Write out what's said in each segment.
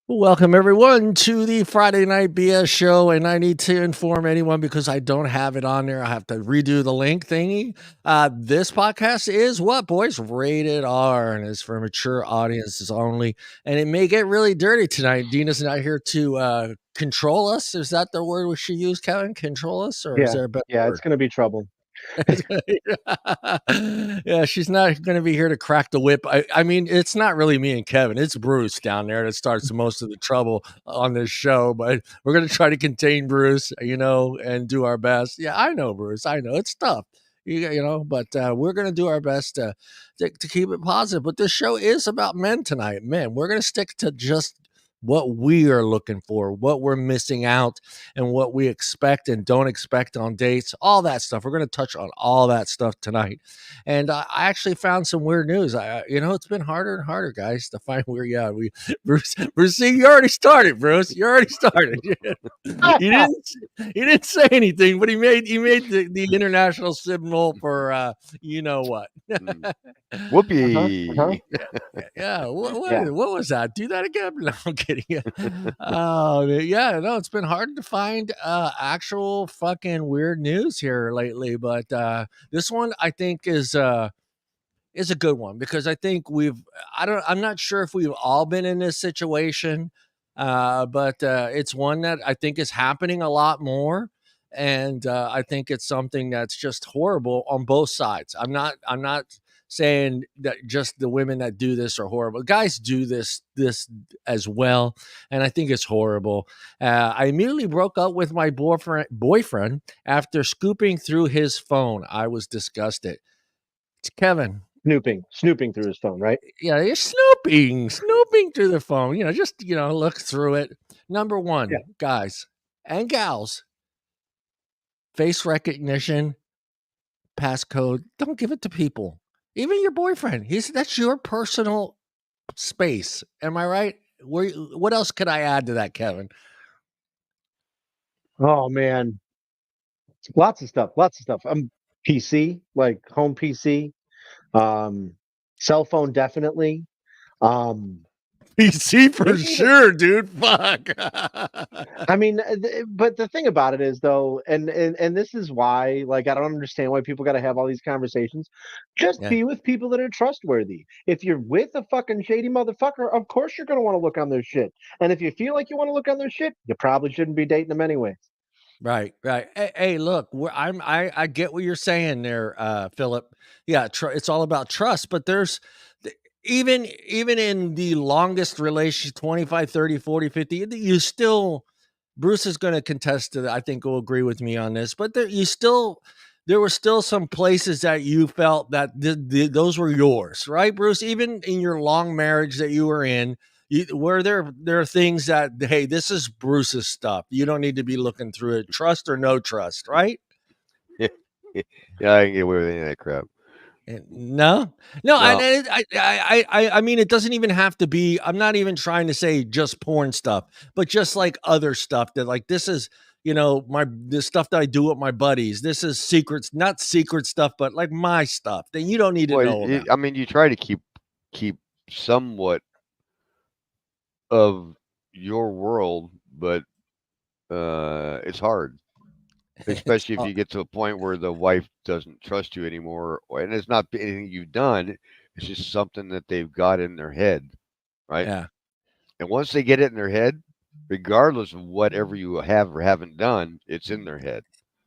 Welcome everyone to the Friday Night BS show, and I need to inform anyone because I don't have it on there. I have to redo the link thingy. This podcast is what, boys? Rated R, and is for mature audiences only. And it may get really dirty tonight. Dina's not here to control us. Is that the word we should use, Kevin? Control us, or is Yeah, there a better yeah, it's word? gonna be trouble. Yeah, she's not going to be here to crack the whip. I mean, it's not really me and Kevin. It's Bruce down there that starts most of the trouble on this show. But we're going to try to contain Bruce, and do our best. Yeah, I know, Bruce. I know it's tough, but we're going to do our best to keep it positive. But this show is about men tonight. Men, we're going to stick to just what we are looking for, what we're missing out, and what we expect and don't expect on dates, all that stuff. We're going to touch on all that stuff tonight. And I actually found some weird news. It's been harder and harder, guys, to find weird. Yeah, Bruce, see, you already started, Bruce. You already started. he didn't, he didn't say anything, but he made the international symbol for you know what. Whoopee. Yeah. Yeah. What was that? Do that again? No, I'm kidding. Oh, yeah. No, it's been hard to find actual fucking weird news here lately, but this one I think is a good one because I think I'm not sure if we've all been in this situation, but it's one that I think is happening a lot more. And I think it's something that's just horrible on both sides. I'm not saying that just the women that do this are horrible. Guys do this as well, and I think it's horrible. I immediately broke up with my boyfriend after scooping through his phone. I was disgusted. It's Kevin. Snooping through his phone, right? Yeah, you're snooping through the phone. Just look through it. Number one, Yeah. guys and gals, face recognition, passcode. Don't give it to people. Even your boyfriend. That's your personal space. Am I right? What else could I add to that, Kevin? Oh man, lots of stuff. Lots of stuff. PC, like home PC, um, cell phone, definitely. Um, PC for maybe even. sure, dude. Fuck. I mean, but the thing about it is, though, and this is why, like, I don't understand why people got to have all these conversations. Just Yeah. be with people that are trustworthy. If you're with a fucking shady motherfucker, of course you're gonna want to look on their shit. And if you feel like you want to look on their shit, you probably shouldn't be dating them anyway. Right, right. Hey, look, I get what you're saying there, Philip. Yeah, it's all about trust, but even in the longest relationship, 25, 30, 40, 50, you still, Bruce is going to contest to that. I think will agree with me on this, but there were still some places that you felt that those were yours, right, Bruce? Even in your long marriage that you were in, were there are things that, hey, this is Bruce's stuff. You don't need to be looking through it. Trust or no trust, right? Yeah, I can get away with any of that crap. No, No. I mean, it doesn't even have to be. I'm not even trying to say just porn stuff, but just like other stuff that, like, this is, this stuff that I do with my buddies. This is secrets, not secret stuff, but like my stuff that you don't need to Well, know about. I mean, you try to keep somewhat of your world, but it's hard, especially if Oh, you get to a point where the wife doesn't trust you anymore, and it's not anything you've done. It's just something that they've got in their head, right? yeah, And once they get it in their head, regardless of whatever you have or haven't done, it's in their head,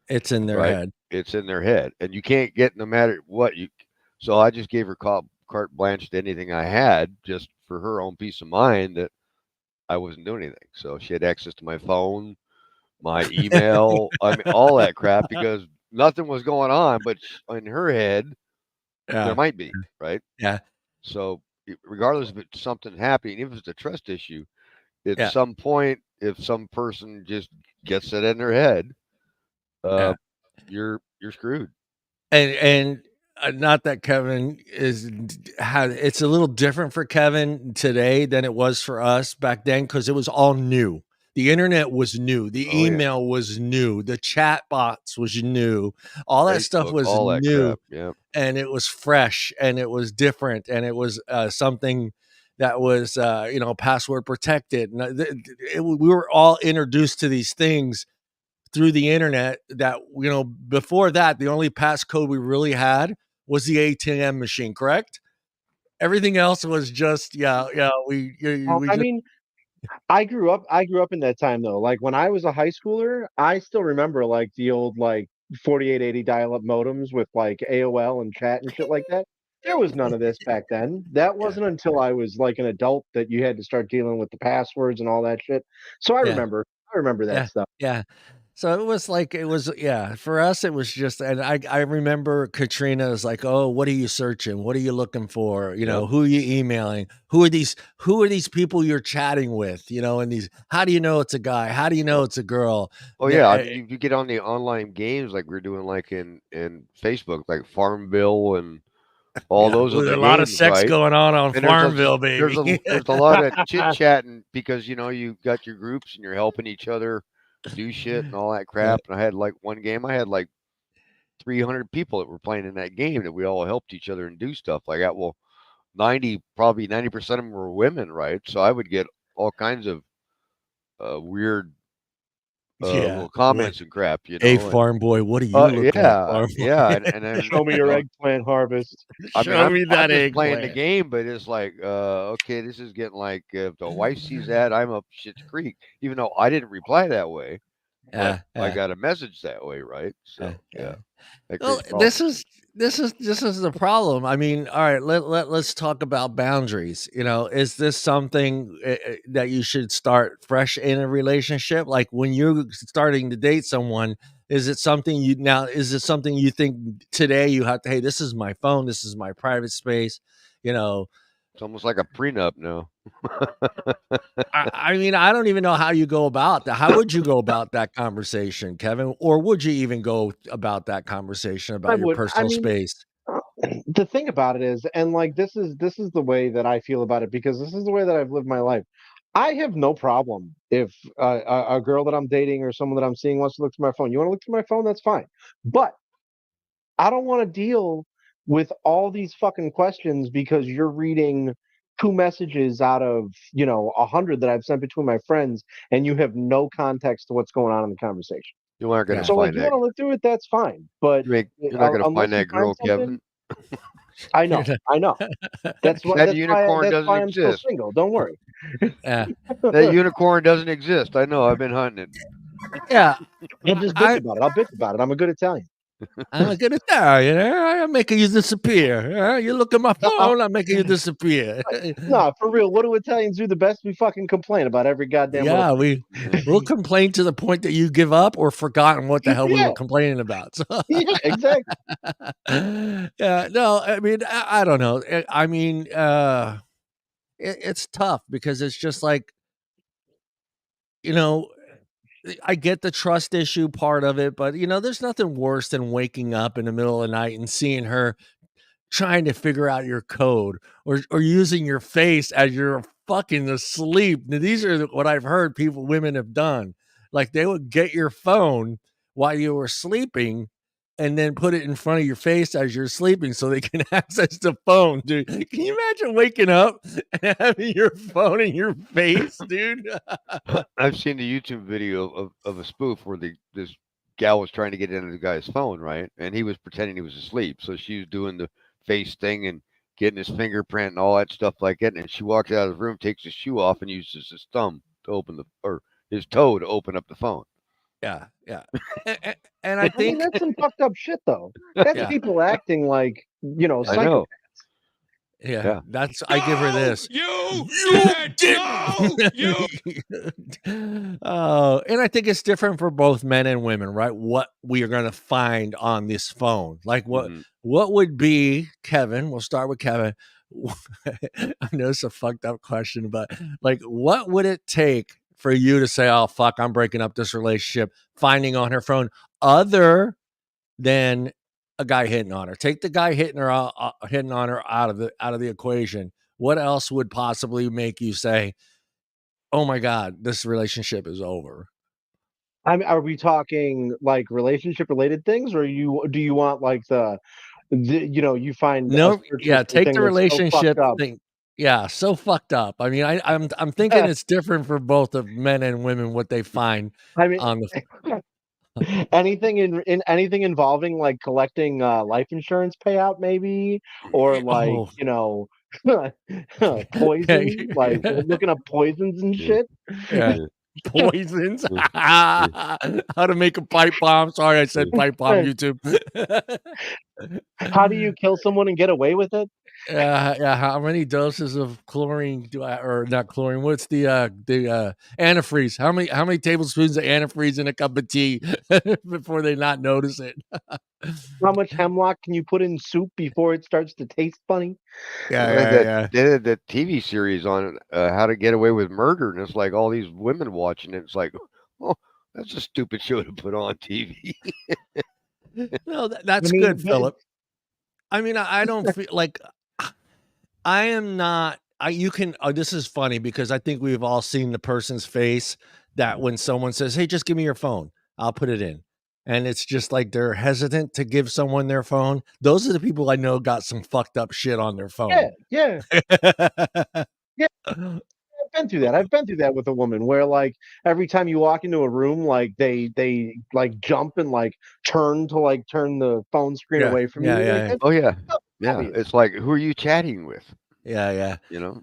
it's in their right? head. It's in their head, and you can't get no matter what you. So I just gave her carte blanche to anything I had, just for her own peace of mind that I wasn't doing anything. So she had access to my phone, my email, I mean, all that crap because nothing was going on, but in her head there Yeah, might be, right? yeah, So regardless if it's something happening, even if it's a trust issue, at yeah, some point, if some person just gets it in their head, uh, yeah. you're screwed. And not that Kevin it's a little different for Kevin today than it was for us back then, because it was all new. The internet was new, the Oh yeah, email was new, the chat bots was new, all that stuff Facebook, was all that new, crap. Yeah, and it was fresh and it was different and it was something that was password protected. And we were all introduced to these things through the internet that, before that, the only passcode we really had was the ATM machine, correct? Everything else was just, we I just, mean, I grew up in that time though. Like when I was a high schooler, I still remember like the old like 4880 dial-up modems with like AOL and chat and shit like that. There was none of this back then. That yeah, wasn't until I was like an adult that you had to start dealing with the passwords and all that shit. So yeah. I remember that Yeah, stuff. yeah. So for us, it was just, and I remember Katrina was like, "Oh, what are you searching? What are you looking for? Yep. Who are you emailing? Who are these people you're chatting with? And these, how do you know it's a guy? How do you know it's a girl?" Oh yeah, I mean, you get on the online games like we're doing, like in Facebook, like Farmville and all Yeah, those there's other a lot of games, sex right? going on And there's a Farmville, there's baby. a there's a lot of chit chatting because you got your groups and you're helping each other do shit and all that Uh, crap. And I had like one game, I had like 300 people that were playing in that game that we all helped each other and do stuff like that. Well, probably 90% of them were women, right? So I would get all kinds of weird yeah. little comments and crap, Hey, and farm boy, what are you looking at, yeah, farm yeah, boy? and then Show me your eggplant harvest. I mean, Show me I'm that just playing the eggplant. game, but it's like, okay, this is getting like, if the wife sees that, I'm up shit's creek, even though I didn't reply that way, but Yeah, I yeah, got a message that way, right? yeah, So yeah. yeah, that Well, creates this problems. is this is the problem. I mean, all right, let's talk about boundaries. Is this something that you should start fresh in a relationship? Like when you're starting to date someone, is it something you think today you have to, hey, this is my phone, this is my private space, you know, It's almost like a prenup now. I mean, I don't even know how you go about that. How would you go about that conversation, Kevin? Or would you even go about that conversation I about your would. I personal mean, space? the thing about it is, and like this is the way that I feel about it because this is the way that I've lived my life. I have no problem if a girl that I'm dating or someone that I'm seeing wants to look through my phone. You want to look through my phone? That's fine. But I don't want to deal with all these fucking questions because you're reading two messages out of 100 that I've sent between my friends, and you have no context to what's going on in the conversation. You aren't going to Yeah. So, like, find you that. want to look through it, that's fine. But You're not going to find unless you that find girl, something, Kevin. I know. That's what. That unicorn That's doesn't why I'm still exist. single. Don't worry. Yeah. That unicorn doesn't exist. I know. I've been hunting it. Yeah. I'll just bitch I about it. I'll bitch about it. I'm a good Italian. I'm a good Italian. I'm making you disappear. You look at my phone, I'm making you disappear. No, for real. What do Italians do the best? We fucking complain about every goddamn little Yeah, we'll complain to the point that you give up or forgotten what the thing. hell we Yeah, were complaining about. So yeah, exactly. yeah, no, I mean, I don't know. I mean, it's tough because it's just like, you know, I get the trust issue part of it, but there's nothing worse than waking up in the middle of the night and seeing her trying to figure out your code or using your face as you're fucking asleep. Now, these are what I've heard women have done. Like they would get your phone while you were sleeping and then put it in front of your face as you're sleeping so they can access the phone, dude. Can you imagine waking up and having your phone in your face, dude? I've seen the YouTube video of a spoof where this gal was trying to get into the guy's phone, right? And he was pretending he was asleep. So she was doing the face thing and getting his fingerprint and all that stuff like that. And she walks out of the room, takes his shoe off, and uses his thumb to or his toe to open up the phone. Yeah, yeah. And I I mean, think, that's some fucked up shit, though. That's yeah. people acting like I psycho. know. Yeah, Yeah. I give her this. You You no, you. didn't. Oh, and I think it's different for both men and women, right? What we are going to find on this phone, like Hmm. what would be, Kevin? We'll start with Kevin. I know it's a fucked up question, but like, what would it take for you to say, "Oh fuck, I'm breaking up this relationship," finding on her phone other than a guy hitting on her? Take the guy hitting on her out of the equation. What else would possibly make you say, "Oh my god, this relationship is over"? I mean, are we talking like relationship related things, or do you want like the you find a No, search yeah, history take thing the that's so fucked relationship up? thing. Yeah, so fucked up. I mean, I'm thinking it's different for both of men and women what they find I mean, on the anything in anything involving like collecting life insurance payout, maybe, or like oh. poison, like looking up poisons and Yeah, shit. Yeah. yeah, Poisons. yeah, yeah. How to make a pipe bomb. Sorry, I said pipe bomb, YouTube. How do you kill someone and get away with it? Yeah, how many doses of chlorine do I or not chlorine, what's the antifreeze? How many tablespoons of antifreeze in a cup of tea before they not notice it? How much hemlock can you put in soup before it starts to taste funny? Yeah, Well, yeah, yeah. they had that TV series on it, How to Get Away with Murder, and it's like all these women watching it. It's like, oh, that's a stupid show to put on TV. No, I that's mean, good, Philip. I mean, I don't feel like I am not. You can. Oh, this is funny because I think we've all seen the person's face that when someone says, "Hey, just give me your phone, I'll put it in," and it's just like they're hesitant to give someone their phone. Those are the people I know got some fucked up shit on their yeah, phone. yeah, yeah. I've been through that. I've been through that with a woman where like every time you walk into a room, like they like jump and like turn the phone screen Yeah, away from yeah, you. Like yeah, that's Oh yeah, so yeah. obvious. It's like, who are you chatting with? yeah, yeah. You know?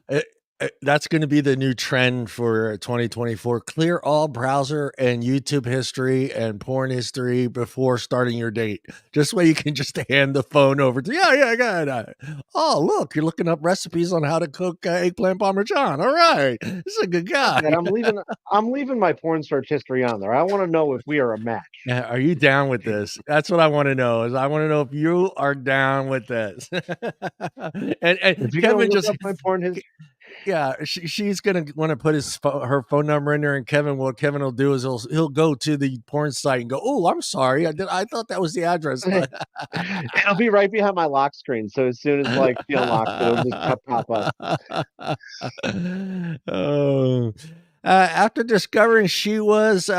That's going to be the new trend for 2024. Clear all browser and YouTube history and porn history before starting your date. Just so you can just hand the phone over to, yeah, I got it. Oh, look, you're looking up recipes on how to cook eggplant parmesan. All right. This is a good Fuck guy. that. I'm leaving my porn search history on there. I want to know if we are a match. Yeah, are you down with this? That's what I want to know. Is I want to know if you are down with this. and If you're gonna Kevin look just up my porn history, yeah, she's gonna want to put her phone number in there, and what Kevin will do is he'll go to the porn site and go, "Oh, I'm sorry, I thought that was the address." it'll be right behind my lock screen. So as soon as like she unlocks it, it'll just pop up. Oh. After discovering she was in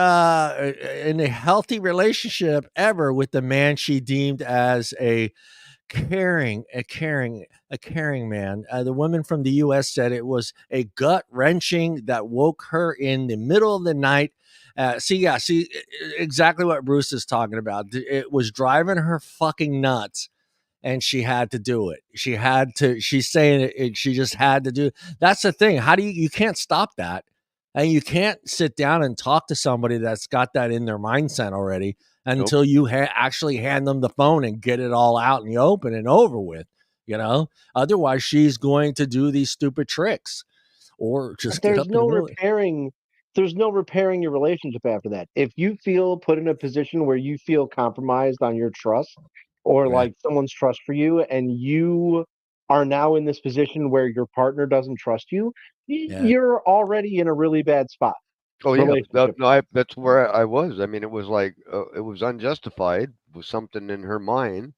a healthy relationship ever with the man she deemed as caring, a caring man. The woman from the U.S. said it was a gut wrenching that woke her in the middle of the night. See, exactly what Bruce is talking about. It was driving her fucking nuts, and she had to do it. She had to. She's saying she just had to do. That's the thing. How do you can't stop that, and you can't sit down and talk to somebody that's got that in their mindset already Nope. until you actually hand them the phone and get it all out in the open and over with. Otherwise she's going to do these stupid tricks or But just get up in the middle. there's no repairing your relationship after that. If you feel put in a position where you feel compromised on your trust or Yeah, like someone's trust for you and you are now in this position where your partner doesn't trust you, yeah, you're already in a really bad spot Oh yeah, relationship. no, that's where I was. I mean, it was like it was unjustified, was something in her mind,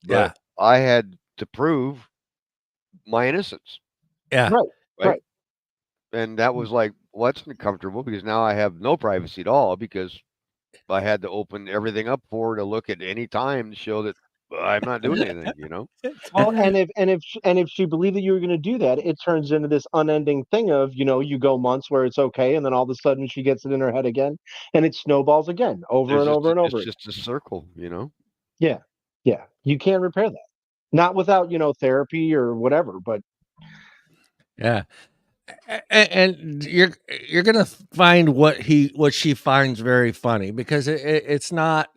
but yeah, I had to prove my innocence, yeah. Right. right? Right. And that was like, well, that's uncomfortable because now I have no privacy at all because I had to open everything up for her to look at any time to show that I'm not doing anything, you know? Well, and if she believed that you were going to do that, it turns into this unending thing of you go months where it's okay, and then all of a sudden she gets it in her head again, and it snowballs again, over and over and It's over again. just a circle, you know? Yeah, yeah, you can't repair that, not without therapy or whatever. But Yeah. And you're gonna find what she finds very funny because it's not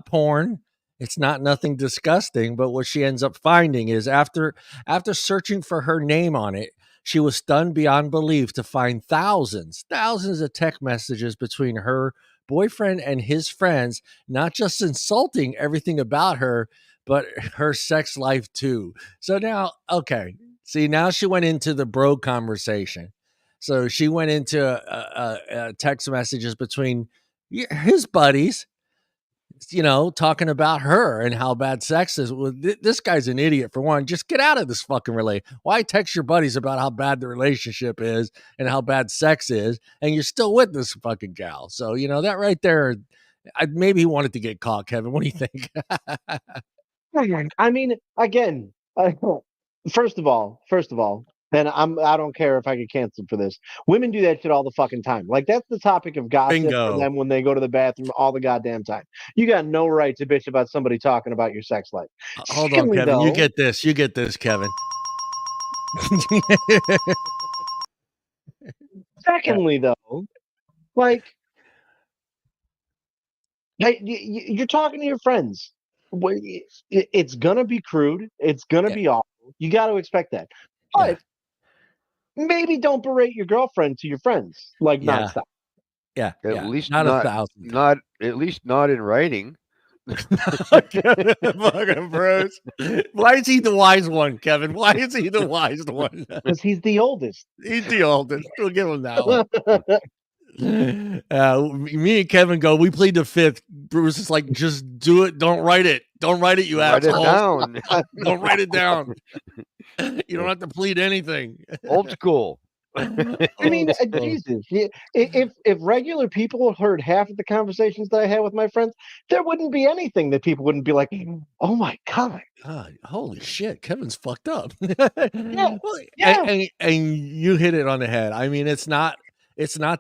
porn, it's not nothing disgusting, but what she ends up finding is after searching for her name on it, she was stunned beyond belief to find thousands of text messages between her boyfriend and his friends, not just insulting everything about her, but her sex life too. So now, okay, see, now she went into the bro conversation. So she went into text messages between his buddies, talking about her and how bad sex is. Well, this guy's an idiot for one. Just get out of this fucking relationship. Why text your buddies about how bad the relationship is and how bad sex is, and you're still with this fucking gal? So that right there. Maybe he wanted to get caught. Kevin, what do you think? I mean, again, First of all, and I don't care if I get canceled for this. Women do that shit all the fucking time. Like that's the topic of gossip for Bingo. them when they go to the bathroom all the goddamn time. You got no right to bitch about somebody talking about your sex life. Hold on, Secondly, Kevin. You though, get this. You get this, Kevin. like, hey, you're talking to your friends. It's gonna be crude. It's gonna Yeah. be awful. You got to expect that. Yeah. But maybe don't berate your girlfriend to your friends like Yeah. nonstop. Yeah. At Yeah. least Not not 1,000. not at least not in writing. Fucking Bruce. Why is he the wise one, Kevin? Why is he the wise one? Because he's the oldest. He's the oldest. We'll give him that one. Me and Kevin go, we plead the fifth. Bruce is like, just do it. Don't write it. Don't write it, you Write it asshole. down. Don't write it down. You don't have to plead anything. Old school. I mean, Jesus. If regular people heard half of the conversations that I had with my friends, there wouldn't be anything that people wouldn't be like, "Oh my god, holy shit, Kevin's fucked up." Yeah, Well, yeah." and you hit it on the head. I mean, it's not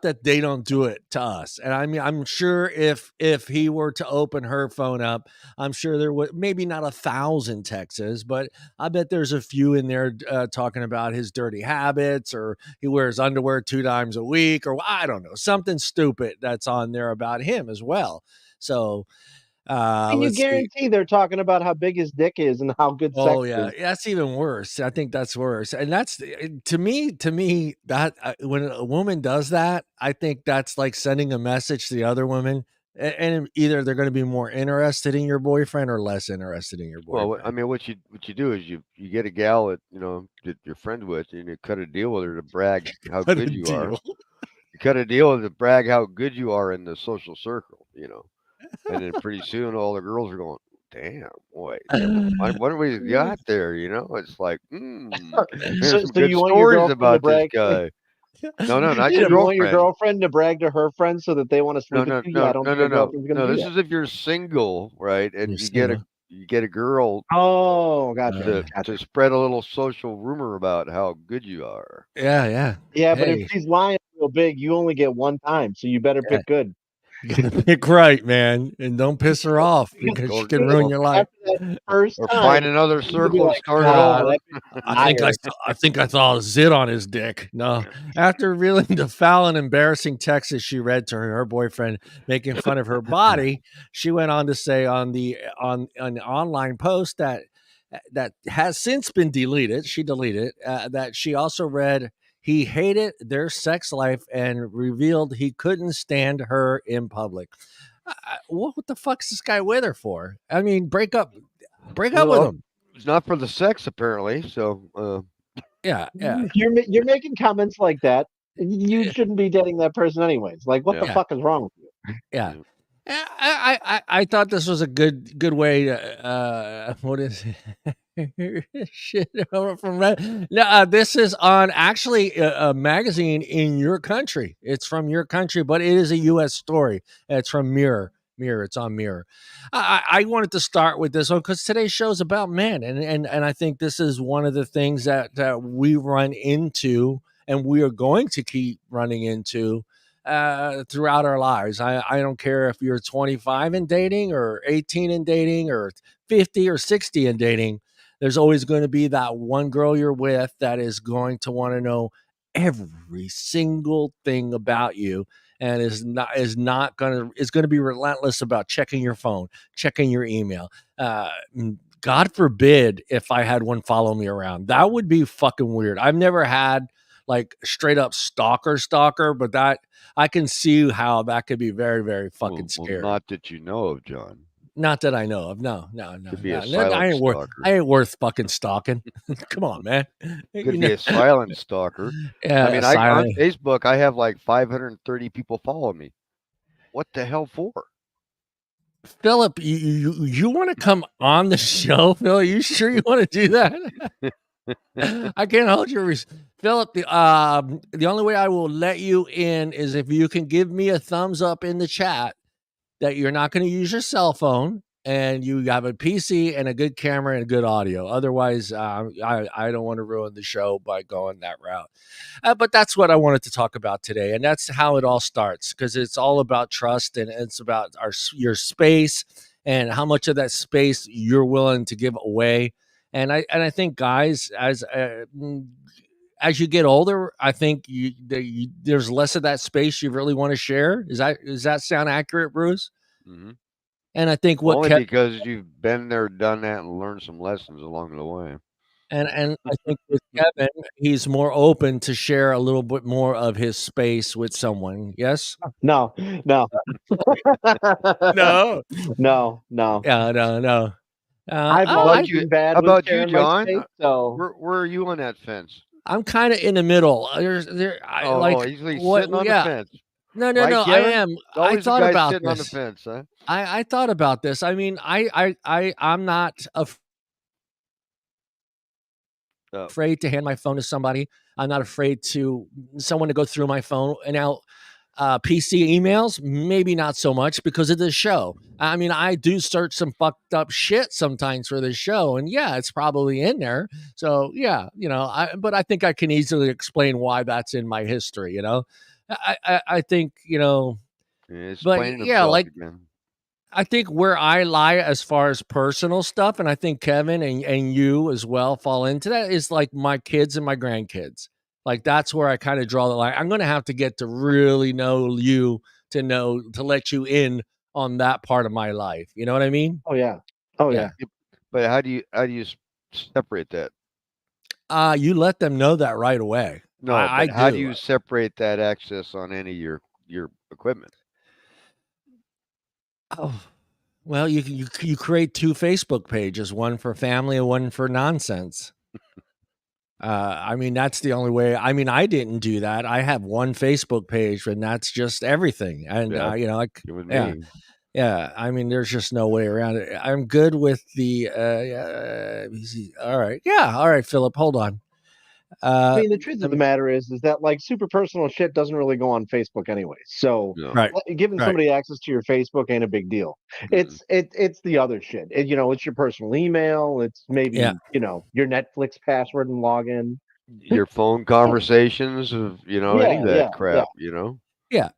that they don't do it to us. And I mean, I'm sure if he were to open her phone up, I'm sure there would maybe not 1,000 texts, but I bet there's a few in there talking about his dirty habits, or he wears underwear 2 times a week, or I don't know, something stupid that's on there about him as well. So And you let's see. guarantee they're talking about how big his dick is and how good Oh sex yeah, is. that's even worse. I think that's worse, and that's to me that when a woman does that, I think that's like sending a message to the other women, and either they're going to be more interested in your boyfriend or less interested in your Well, boyfriend. I mean, what you do is you get a gal that that you're friends with, and you cut a deal with her to brag how What a good you are. deal! You cut a deal with her to brag how good you are in the social circle, and then pretty soon all the girls are going, "Damn, boy, what do we got there?" It's like, there's some So good you want your stories girlfriend to about this brag? guy. No, no, not your Yeah, You want your girlfriend. girlfriend to brag to her friends so that they want to No, sleep with no, you? Yeah, I no, don't no, think no, a no, girlfriend's going no. to do This that. is if you're single, right? And you're you get single. a girl Oh, gotcha. to spread a little social rumor about how good you are. Yeah. Yeah, but if Hey, she's lying real big, you only get one time, so you better yeah. pick good. You gotta pick right, man, and don't piss her off because she Or can ruin or your life. After that first or time, find another you could be circle and like, start it "Ah, over. that bitch is a liar." I think I saw a zit on his dick. No. After revealing the foul and embarrassing texts she read to her boyfriend making fun of her body, she went on to say on an online post that has since been deleted. She deleted that she also read he hated their sex life and revealed he couldn't stand her in public. What the fuck's this guy with her for? I mean, break up with Well, him. it's not for the sex apparently. So Yeah, yeah, You're making comments like that. You shouldn't be dating that person anyways. Like, what the yeah, yeah. fuck is wrong with you? Yeah. yeah. I thought this was a good way to what is it? Shit from Red. No, this is on actually a magazine in your country. It's from your country, but it is a U.S. story. It's from Mirror. It's on Mirror. I wanted to start with this one because today's show is about men, and I think this is one of the things that we run into, and we are going to keep running into throughout our lives. I don't care if you're 25 and dating, or 18 and dating, or 50 or 60 and dating. There's always going to be that one girl you're with that is going to want to know every single thing about you, and is going to be relentless about checking your phone, checking your email. God forbid if I had one follow me around. That would be fucking weird. I've never had like straight up stalker, but that I can see how that could be very, very fucking Well, scary. not that you know of, John. Not that I know of. No. Could be a silent I stalker. ain't worth fucking stalking. Come on, man. Could be a silent stalker. I mean, I on silent. Facebook I have like 530 people follow me. What the hell for? Philip, you want to come on the show, Phil? You sure you want to do that? I can't hold your Philip. The only way I will let you in is if you can give me a thumbs up in the chat that you're not going to use your cell phone and you have a PC and a good camera and good audio. Otherwise, I don't want to ruin the show by going that route. But that's what I wanted to talk about today, and that's how it all starts, because it's all about trust, and it's about your space and how much of that space you're willing to give away. And I think, guys, as you get older, I think there's less of that space you really want to share. Does that sound accurate, Bruce? Mhm. And I think what Only kept because you've been there, done that, and learned some lessons along the way. and I think with Kevin, he's more open to share a little bit more of his space with someone. Yes? No, no, No. no, no. Yeah, no. I've How always about you? been bad How with about you, sharing my John? space, so Where are you on that fence? I'm kind of in the middle. I Oh, like he's what. sitting on the Yeah, fence, no. right, I Kevin? am. It's I always the thought guy about sitting on the this. fence, huh? I thought about this. I mean, I'm not Oh, afraid to hand my phone to somebody. I'm not afraid to someone to go through my phone. And now PC emails, maybe not so much because of this show. I mean, I do search some fucked up shit sometimes for this show, and yeah, it's probably in there. So yeah, but I think I can easily explain why that's in my history. I think yeah, he's but explaining yeah, himself like again. I think where I lie as far as personal stuff, and I think Kevin and you as well fall into that, is like my kids and my grandkids. Like that's where I kind of draw the line. I'm going to have to get to really know you to let you in on that part of my life. You know what I mean? oh yeah, oh Yeah. yeah. Yep. But how do you separate that? You let them know that right away. No, I but how do do. you separate that access on any of your equipment? Oh, well, you create two Facebook pages, one for family and one for nonsense. I mean, that's the only way. I mean, I didn't do that. I have one Facebook page, and that's just everything. And Yeah, like, you and yeah, me. yeah. I mean, there's just no way around it. I'm good with the. All right, yeah, all right, Philip. Hold on. I Uh, mean, the truth of lem- the matter is that like super personal shit doesn't really go on Facebook anyway. So No. right, giving right. somebody access to your Facebook ain't a big deal. Mm-mm. It's the other shit. It's your personal email. It's Yeah, maybe your Netflix password and login. Your phone conversations of any Yeah, of yeah, that yeah. crap. yeah.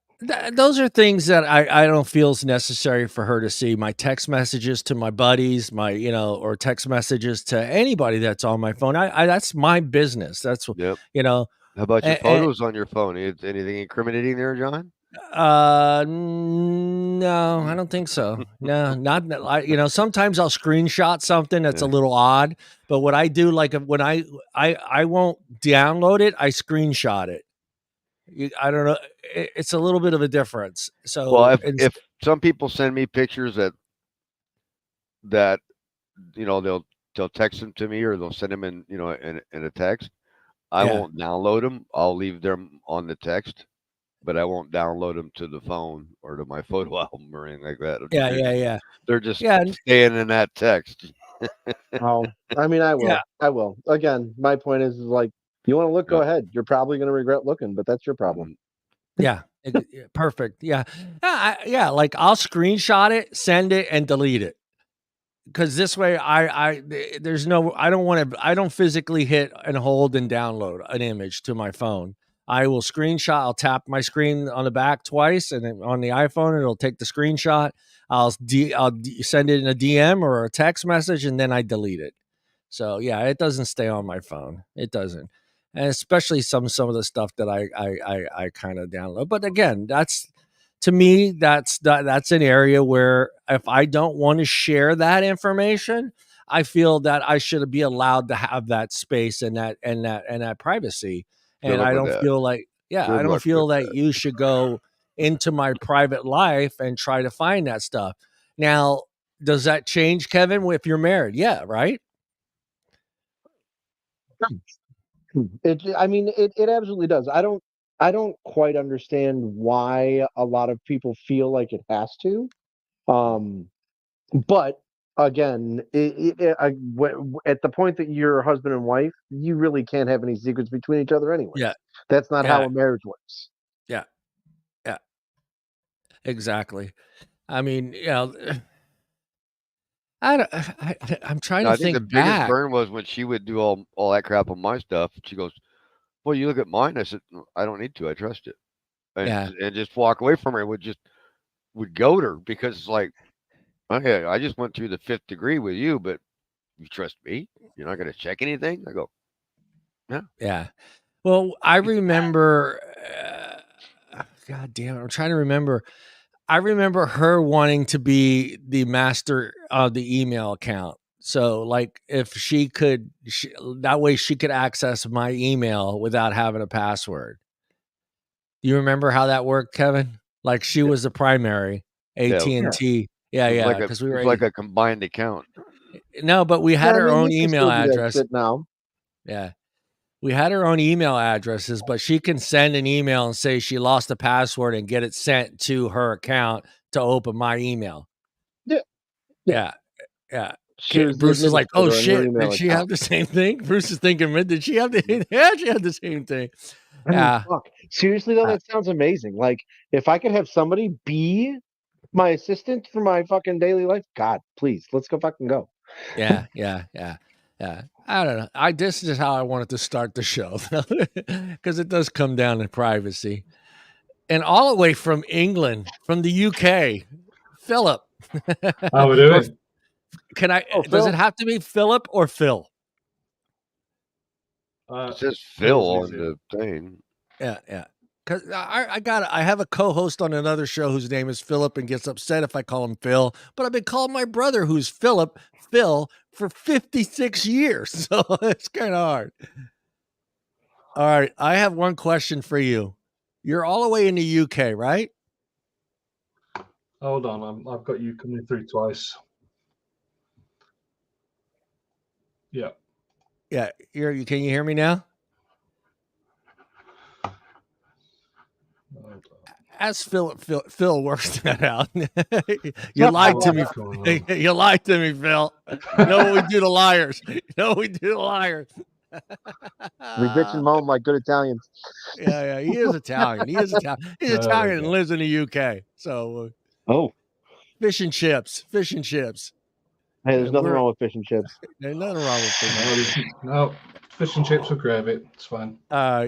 Those are things that I don't feel is necessary for her to see. My text messages to my buddies, or text messages to anybody that's on my phone. I that's my business. That's Yep. you know, How about your and, photos on your phone? Anything incriminating there, John? No, I don't think so. No, not that sometimes I'll screenshot something that's a Yeah. little odd, but what I do, like when I won't download it, I screenshot it. I don't know. It's a little bit of a difference. Well, So it's if some people send me pictures that they'll text them to me or they'll send them in a text, I yeah, won't download them. I'll leave them on the text, but I won't download them to the phone or to my photo album or anything like that. yeah. They're just Yeah, staying in that text. Oh, I mean, I yeah, will. I will. Again, my point is like, you want to look, go Yeah. ahead. You're probably going to regret looking, but that's your problem. Mhm. yeah. Yeah, perfect. Yeah. Yeah, like I'll screenshot it, send it, and delete it. Because this way there's no I don't physically hit and hold and download an image to my phone. I will screenshot. I'll tap my screen on the back twice, and then on the iPhone it'll take the screenshot. Send it in a DM or a text message, and then I delete it. So yeah, it doesn't stay on my phone. It doesn't, and especially some of the stuff that I kind of download. But again, that's to me that's an area where if I don't want to share that information, I feel that I should be allowed to have that space and that privacy. Good And luck I with don't that. feel like I Good don't luck with feel that that. you should go into my private life and try to find that stuff. Now, does that change, Kevin, if you're married? Yeah, right? I mean, it absolutely does. I don't quite understand why a lot of people feel like it has to. Um, but again, at the point that you're husband and wife, you really can't have any secrets between each other, Yeah. anyways. That's not how Yeah. a marriage works. Yeah. Yeah. Exactly. I mean, I'm trying No, to I think the think biggest back. burn was when she would do all that crap on my stuff. She goes, "Well, you look at mine." I said, "No, I don't need to. I trust it," Yeah, and just walk away from her. Would goad her because it's like, okay, I just went through the fifth degree with you, but you trust me? You're not going to check anything? I go, yeah. yeah. Well, I remember. God damn it! I'm trying to remember. I remember her wanting to be the master of the email account. So, like, if she could, that way she could access my email without having a password. You remember how that worked, Kevin? Like, she was the primary Yeah, AT&T. Yeah, yeah, because we it were was like a combined account. no, but we Yeah, had I our mean, own you can email still do that address. shit now. Yeah. We had her own email addresses, but she can send an email and say she lost a password and get it sent to her account to open my email. Yeah. Yeah. Yeah. She was the Bruce is like, "Oh administrator on your shit, email did she account. have the same thing?" Bruce is thinking, "Did she have the yeah, she had the same thing." I mean, Yeah. fuck. Seriously though, Uh, that sounds amazing. Like, if I could have somebody be my assistant for my fucking daily life, God, please, let's go fucking go. yeah, yeah, yeah, yeah. I don't know. This is how I wanted to start the show because it does come down to privacy. And all the way from England, from the UK, Philip. How we Or doing? can I? Oh, Does it Phil. have to be Philip or Phil? It says Phil Phil's on easier. the thing. Yeah, yeah. Because I have a co-host on another show whose name is Philip and gets upset if I call him Phil. But I've been calling my brother, who's Phil, for 56 years. So it's kind of hard. All right. I have one question for you. You're all the way in the UK, right? Hold on, I've got you coming through twice. Yeah. Yeah. Can you hear me now? Hold on. As Phil works that out. You lied to me. What's going on? You lied to me, Phil. You know what we do to liars. You know what we do to liars. We bitch and moan like good Italians. Yeah, he is Italian. He's There we Italian and go. lives in the UK. So Oh, fish and chips. hey, there's nothing wrong with fish and chips. There's nothing wrong with fish and chips. No, fish and chips with gravy. It's fine.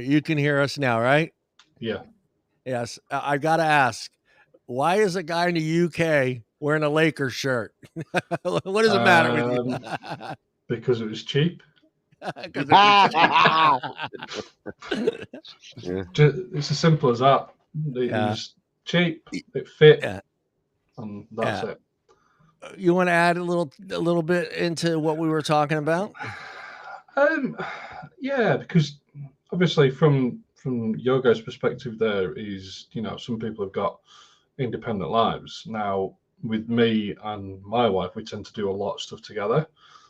You can hear us now, right? Yeah. Yes. I gotta ask, why is a guy in the UK wearing a Lakers shirt? What does the matter with you? Because it was cheap. 'Cause it was Yeah. It's as simple as that. It Yeah. was cheap. It fit, Yeah. and that's Yeah. it. You want to add a little bit into what we were talking about? Yeah, because obviously from your guys' perspective, there is, some people have got independent lives. Now, with me and my wife, we tend to do a lot of stuff together.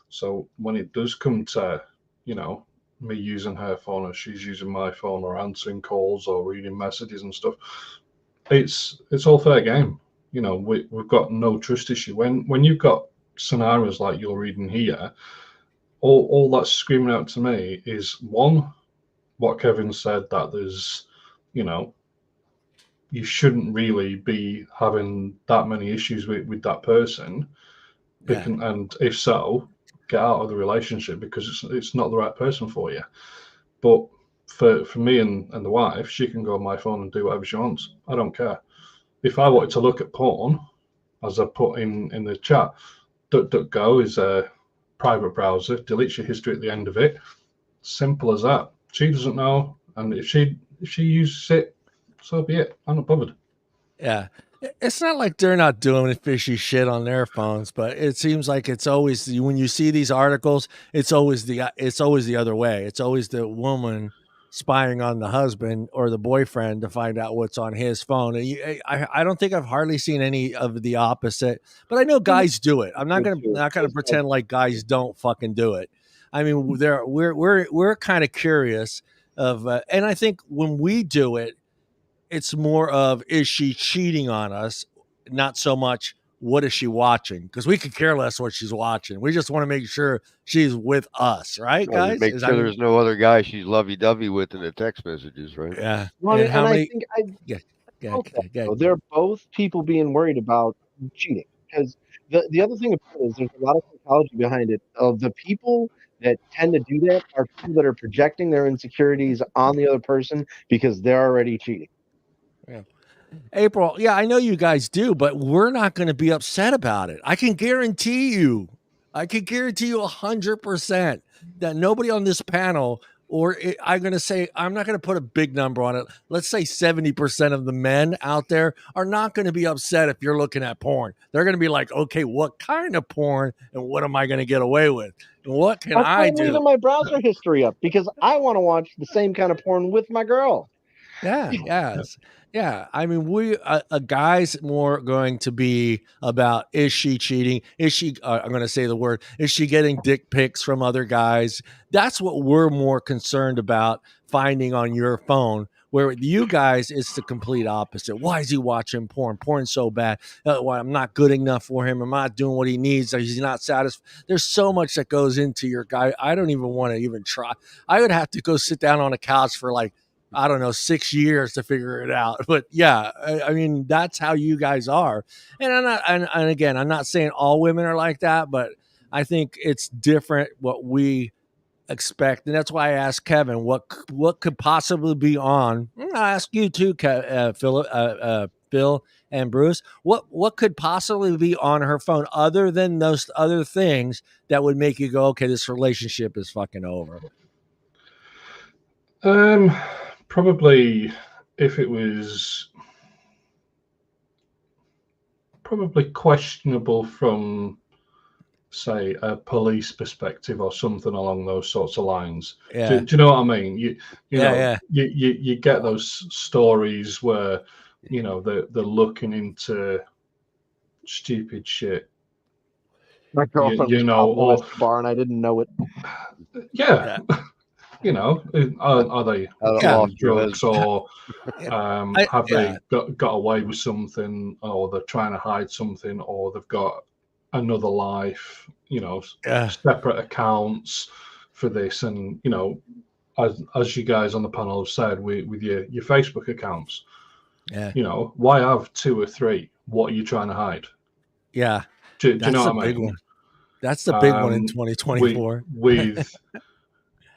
So when it does come to, me using her phone or she's using my phone or answering calls or reading messages and stuff, it's all fair game. We've got no trust issue. When you've got scenarios like you're reading here, all that's screaming out to me is one, what Kevin said, that there's, you shouldn't really be having that many issues with that person. Yeah. And if so, get out of the relationship because it's not the right person for you. But for me and the wife, she can go on my phone and do whatever she wants. I don't care. If I wanted to look at porn, as I put in the chat, DuckDuckGo is a private browser, deletes your history at the end of it. Simple as that. She doesn't know, and if she uses it, so be it. I'm not bothered. Yeah. It's not like they're not doing fishy shit on their phones, but it seems like it's always when you see these articles, it's always the other way. It's always the woman spying on the husband or the boyfriend to find out what's on his phone. And I don't think I've hardly seen any of the opposite, but I know guys do it. I'm not gonna pretend like guys don't fucking do it. I mean, we're kind of curious of, and I think when we do it, it's more of, is she cheating on us? Not so much, what is she watching? Because we could care less what she's watching. We just want to make sure she's with us, right, Well, guys? make sure there's no other guy she's lovey-dovey with in the text messages, right? Yeah. Well, And how and I many? think Yeah. both that, though. They're both people being worried about cheating. because the other thing about it is there's a lot of psychology behind it. Of the people that tend to do that are people that are projecting their insecurities on the other person because they're already cheating. Yeah. April, yeah, I know you guys do, but we're not going to be upset about it. I can guarantee you 100% that nobody on this panel, I'm going to say, I'm not going to put a big number on it. Let's say 70% of the men out there are not going to be upset if you're looking at porn. They're going to be like, okay, what kind of porn and what am I going to get away with? And what can I I'm do? leaving my browser history up because I want to watch the same kind of porn with my girl. Yeah, yes. Yeah. I mean, a guy's more going to be about, is she cheating? Is she, I'm going to say the word, is she getting dick pics from other guys? That's what we're more concerned about finding on your phone. Where with you guys, it's the complete opposite. Why is he watching porn? Porn's so bad. Well, I'm not good enough for him. I'm not doing what he needs. He's not satisfied. There's so much that goes into your guy. I don't even want to even try. I would have to go sit down on a couch for like, I don't know, 6 years to figure it out. But yeah, I mean, that's how you guys are. And and again, I'm not saying all women are like that, but I think it's different what we expect. And that's why I asked Kevin, what could possibly be on? I'll ask you too, Phil and Bruce, what could possibly be on her phone other than those other things that would make you go, okay, this relationship is fucking over? Probably if it was probably questionable from, say, a police perspective or something along those sorts of lines. Yeah. Do you know what I mean? You Yeah. you get those stories where, they're looking into stupid shit. My girlfriend was Pablo or Escobar, and I didn't know it. yeah. Are they doing drugs or have they got away with something, or they're trying to hide something, or they've got another life, separate accounts for this. And, as you guys on the panel have said, with your Facebook accounts, why have 2 or 3? What are you trying to hide? Yeah. Do you know what I mean? One. That's the big one in 2024. With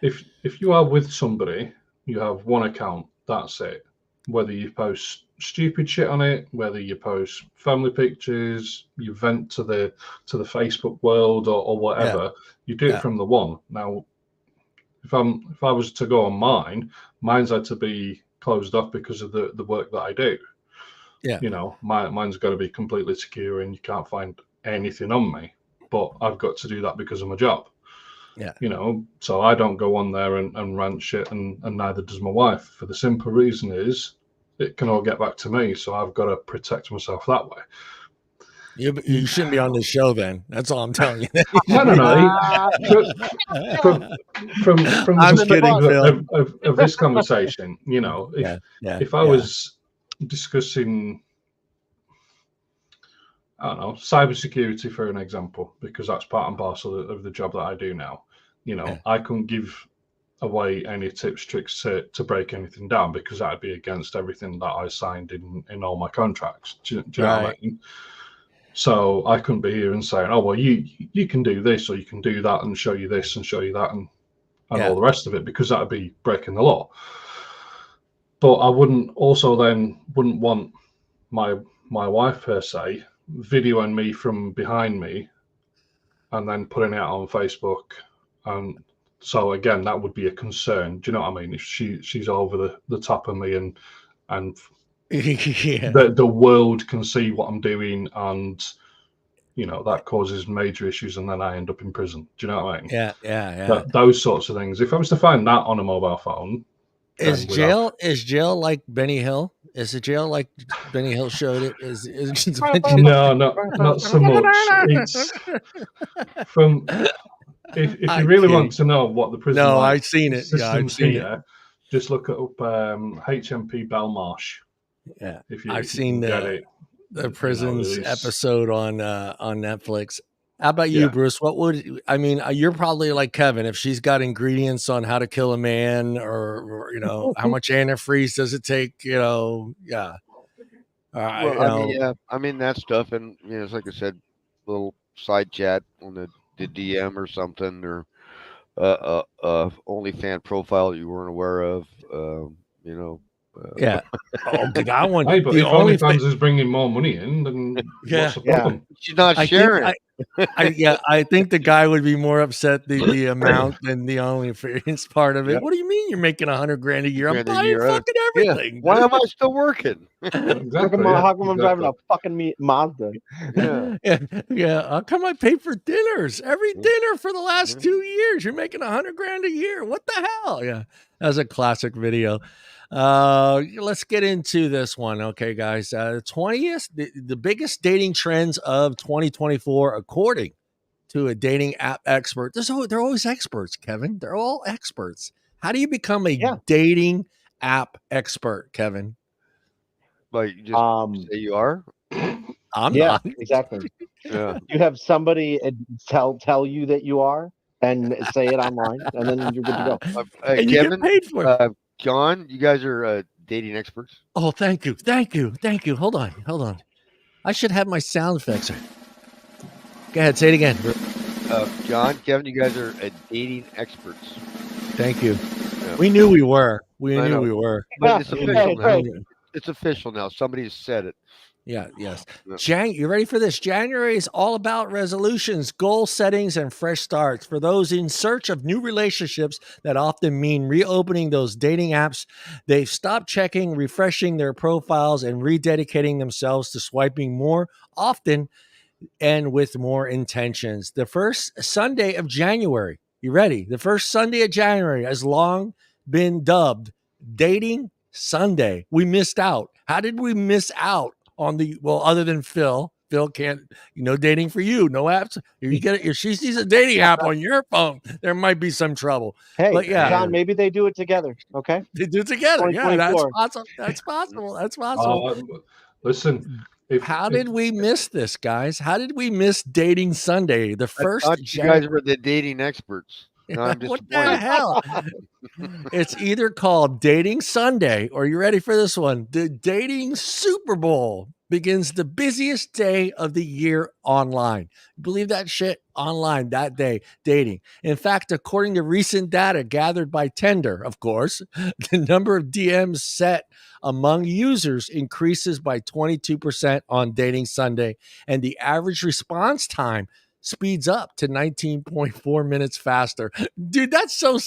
if you are with somebody, you have one account, that's it. Whether you post stupid shit on it, whether you post family pictures, you vent to the Facebook world or whatever, you do it from the one. Now, if I was to go on mine's had to be closed off because of the work that I do. Yeah. Mine's got to be completely secure and you can't find anything on me. But I've got to do that because of my job. Yeah. So I don't go on there and rant shit, and neither does my wife, for the simple reason is it can all get back to me. So I've got to protect myself that way. You shouldn't be on this show then. That's all I'm telling you. No. From I'm kidding, Phil. Of this conversation, if I was discussing, I don't know, cybersecurity for an example, because that's part and parcel of the job that I do now. I couldn't give away any tips, tricks to break anything down, because that'd be against everything that I signed in all my contracts. Do you know what I mean? So I couldn't be here and saying, oh, well, you can do this or you can do that and show you this and show you that and all the rest of it, because that'd be breaking the law. But I wouldn't want my wife, per se, videoing me from behind me and then putting it out on Facebook. And so again, that would be a concern. Do you know what I mean? If she's over the top of me and the world can see what I'm doing, and that causes major issues, and then I end up in prison. Do you know what I mean? Yeah. Those sorts of things. If I was to find that on a mobile phone, is jail like Benny Hill? Is the jail like Benny Hill showed it? Is no, not so much. It's from if you really want to know what the prison I've seen it. I've seen it. Just look up HMP Belmarsh. Yeah, if I've seen the prisons episode on Netflix. How about you, Bruce? You're probably like Kevin. If she's got ingredients on how to kill a man, or how much antifreeze does it take? Well, I mean that stuff, and it's like I said, little side chat on the DM or something, or OnlyFans profile that you weren't aware of. You know, Yeah. Oh, that one. Hey, but The if only thing. OnlyFans is bringing more money in, then Yeah. what's the Yeah. problem? she's not I think sharing. I think the guy would be more upset the amount than the OnlyFans part of it. Yeah. What do you mean you're making $100,000 a year? I'm Grand a buying year. fucking Yeah. everything. Why am dude. I still working? Exactly. Yeah, How come I'm driving exactly. a fucking Mazda? Yeah. Yeah. How come I pay for dinners every Yeah. dinner for the last Yeah. 2 years? You're making $100,000 a year. What the hell? Yeah, that's a classic video. Let's get into this one, okay, guys. 20th, the biggest dating trends of 2024, according to a dating app expert. They're always experts, Kevin. They're all experts. How do you become a Yeah. dating app expert, Kevin? Like you just say you are. I'm Yeah, not. exactly. Yeah. You have somebody tell you that you are, and say it online, and then you're good to go. Hey, And you get Kevin, paid for it. John, you guys are dating experts. Oh, thank you. Hold on. I should have my sound effects. Go ahead, say it again. John, Kevin, you guys are dating experts. Thank you. Yeah. We knew we were. I know. We were. But it's official now. Right. It's official now. Somebody said it. Yeah, yes. Yeah. You ready for this? January is all about resolutions, goal settings, and fresh starts. For those in search of new relationships that often mean reopening those dating apps, they've stopped checking, refreshing their profiles, and rededicating themselves to swiping more often and with more intentions. The first Sunday of January, you ready? The first Sunday of January has long been dubbed Dating Sunday. We missed out. How did we miss out on other than Phil? Phil can't, dating for you, no apps. If she sees a dating app on your phone, there might be some trouble. Hey, But yeah, John, maybe they do it together. Okay. they do it together. Yeah, that's 2024. possible. That's possible. That's possible. Listen, How did we miss this, guys? How did we miss Dating Sunday? The I first thought you guys were the dating experts. No, I'm What the disappointed. hell? It's either called Dating Sunday, or you ready for this one? The Dating Super Bowl begins the busiest day of the year online. Believe that shit? Online that day, dating. In fact, according to recent data gathered by Tinder, of course, the number of DMs set among users increases by 22% on Dating Sunday, and the average response time speeds up to 19.4 minutes faster. Dude, that's so.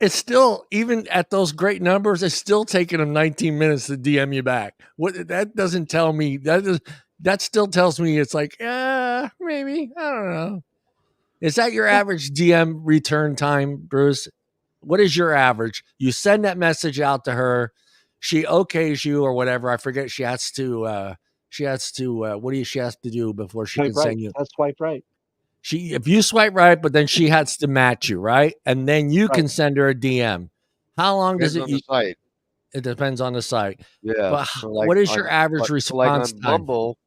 It's still, even at those great numbers, it's still taking them 19 minutes to DM you back. What that doesn't tell me, that still tells me it's like, maybe, I don't know. Is that your average DM return time, Bruce? What is your average? You send that message out to her, she okays you or whatever. I forget. She has to. What do she has to do before she can Swipe right. send you? That's swipe right. If you swipe right, but then she has to match you, right? And then you can Right. send her a DM. How long Depends does on the site. it depends on the site. Yeah. But So like what is on, your average so like response on time? Bumble,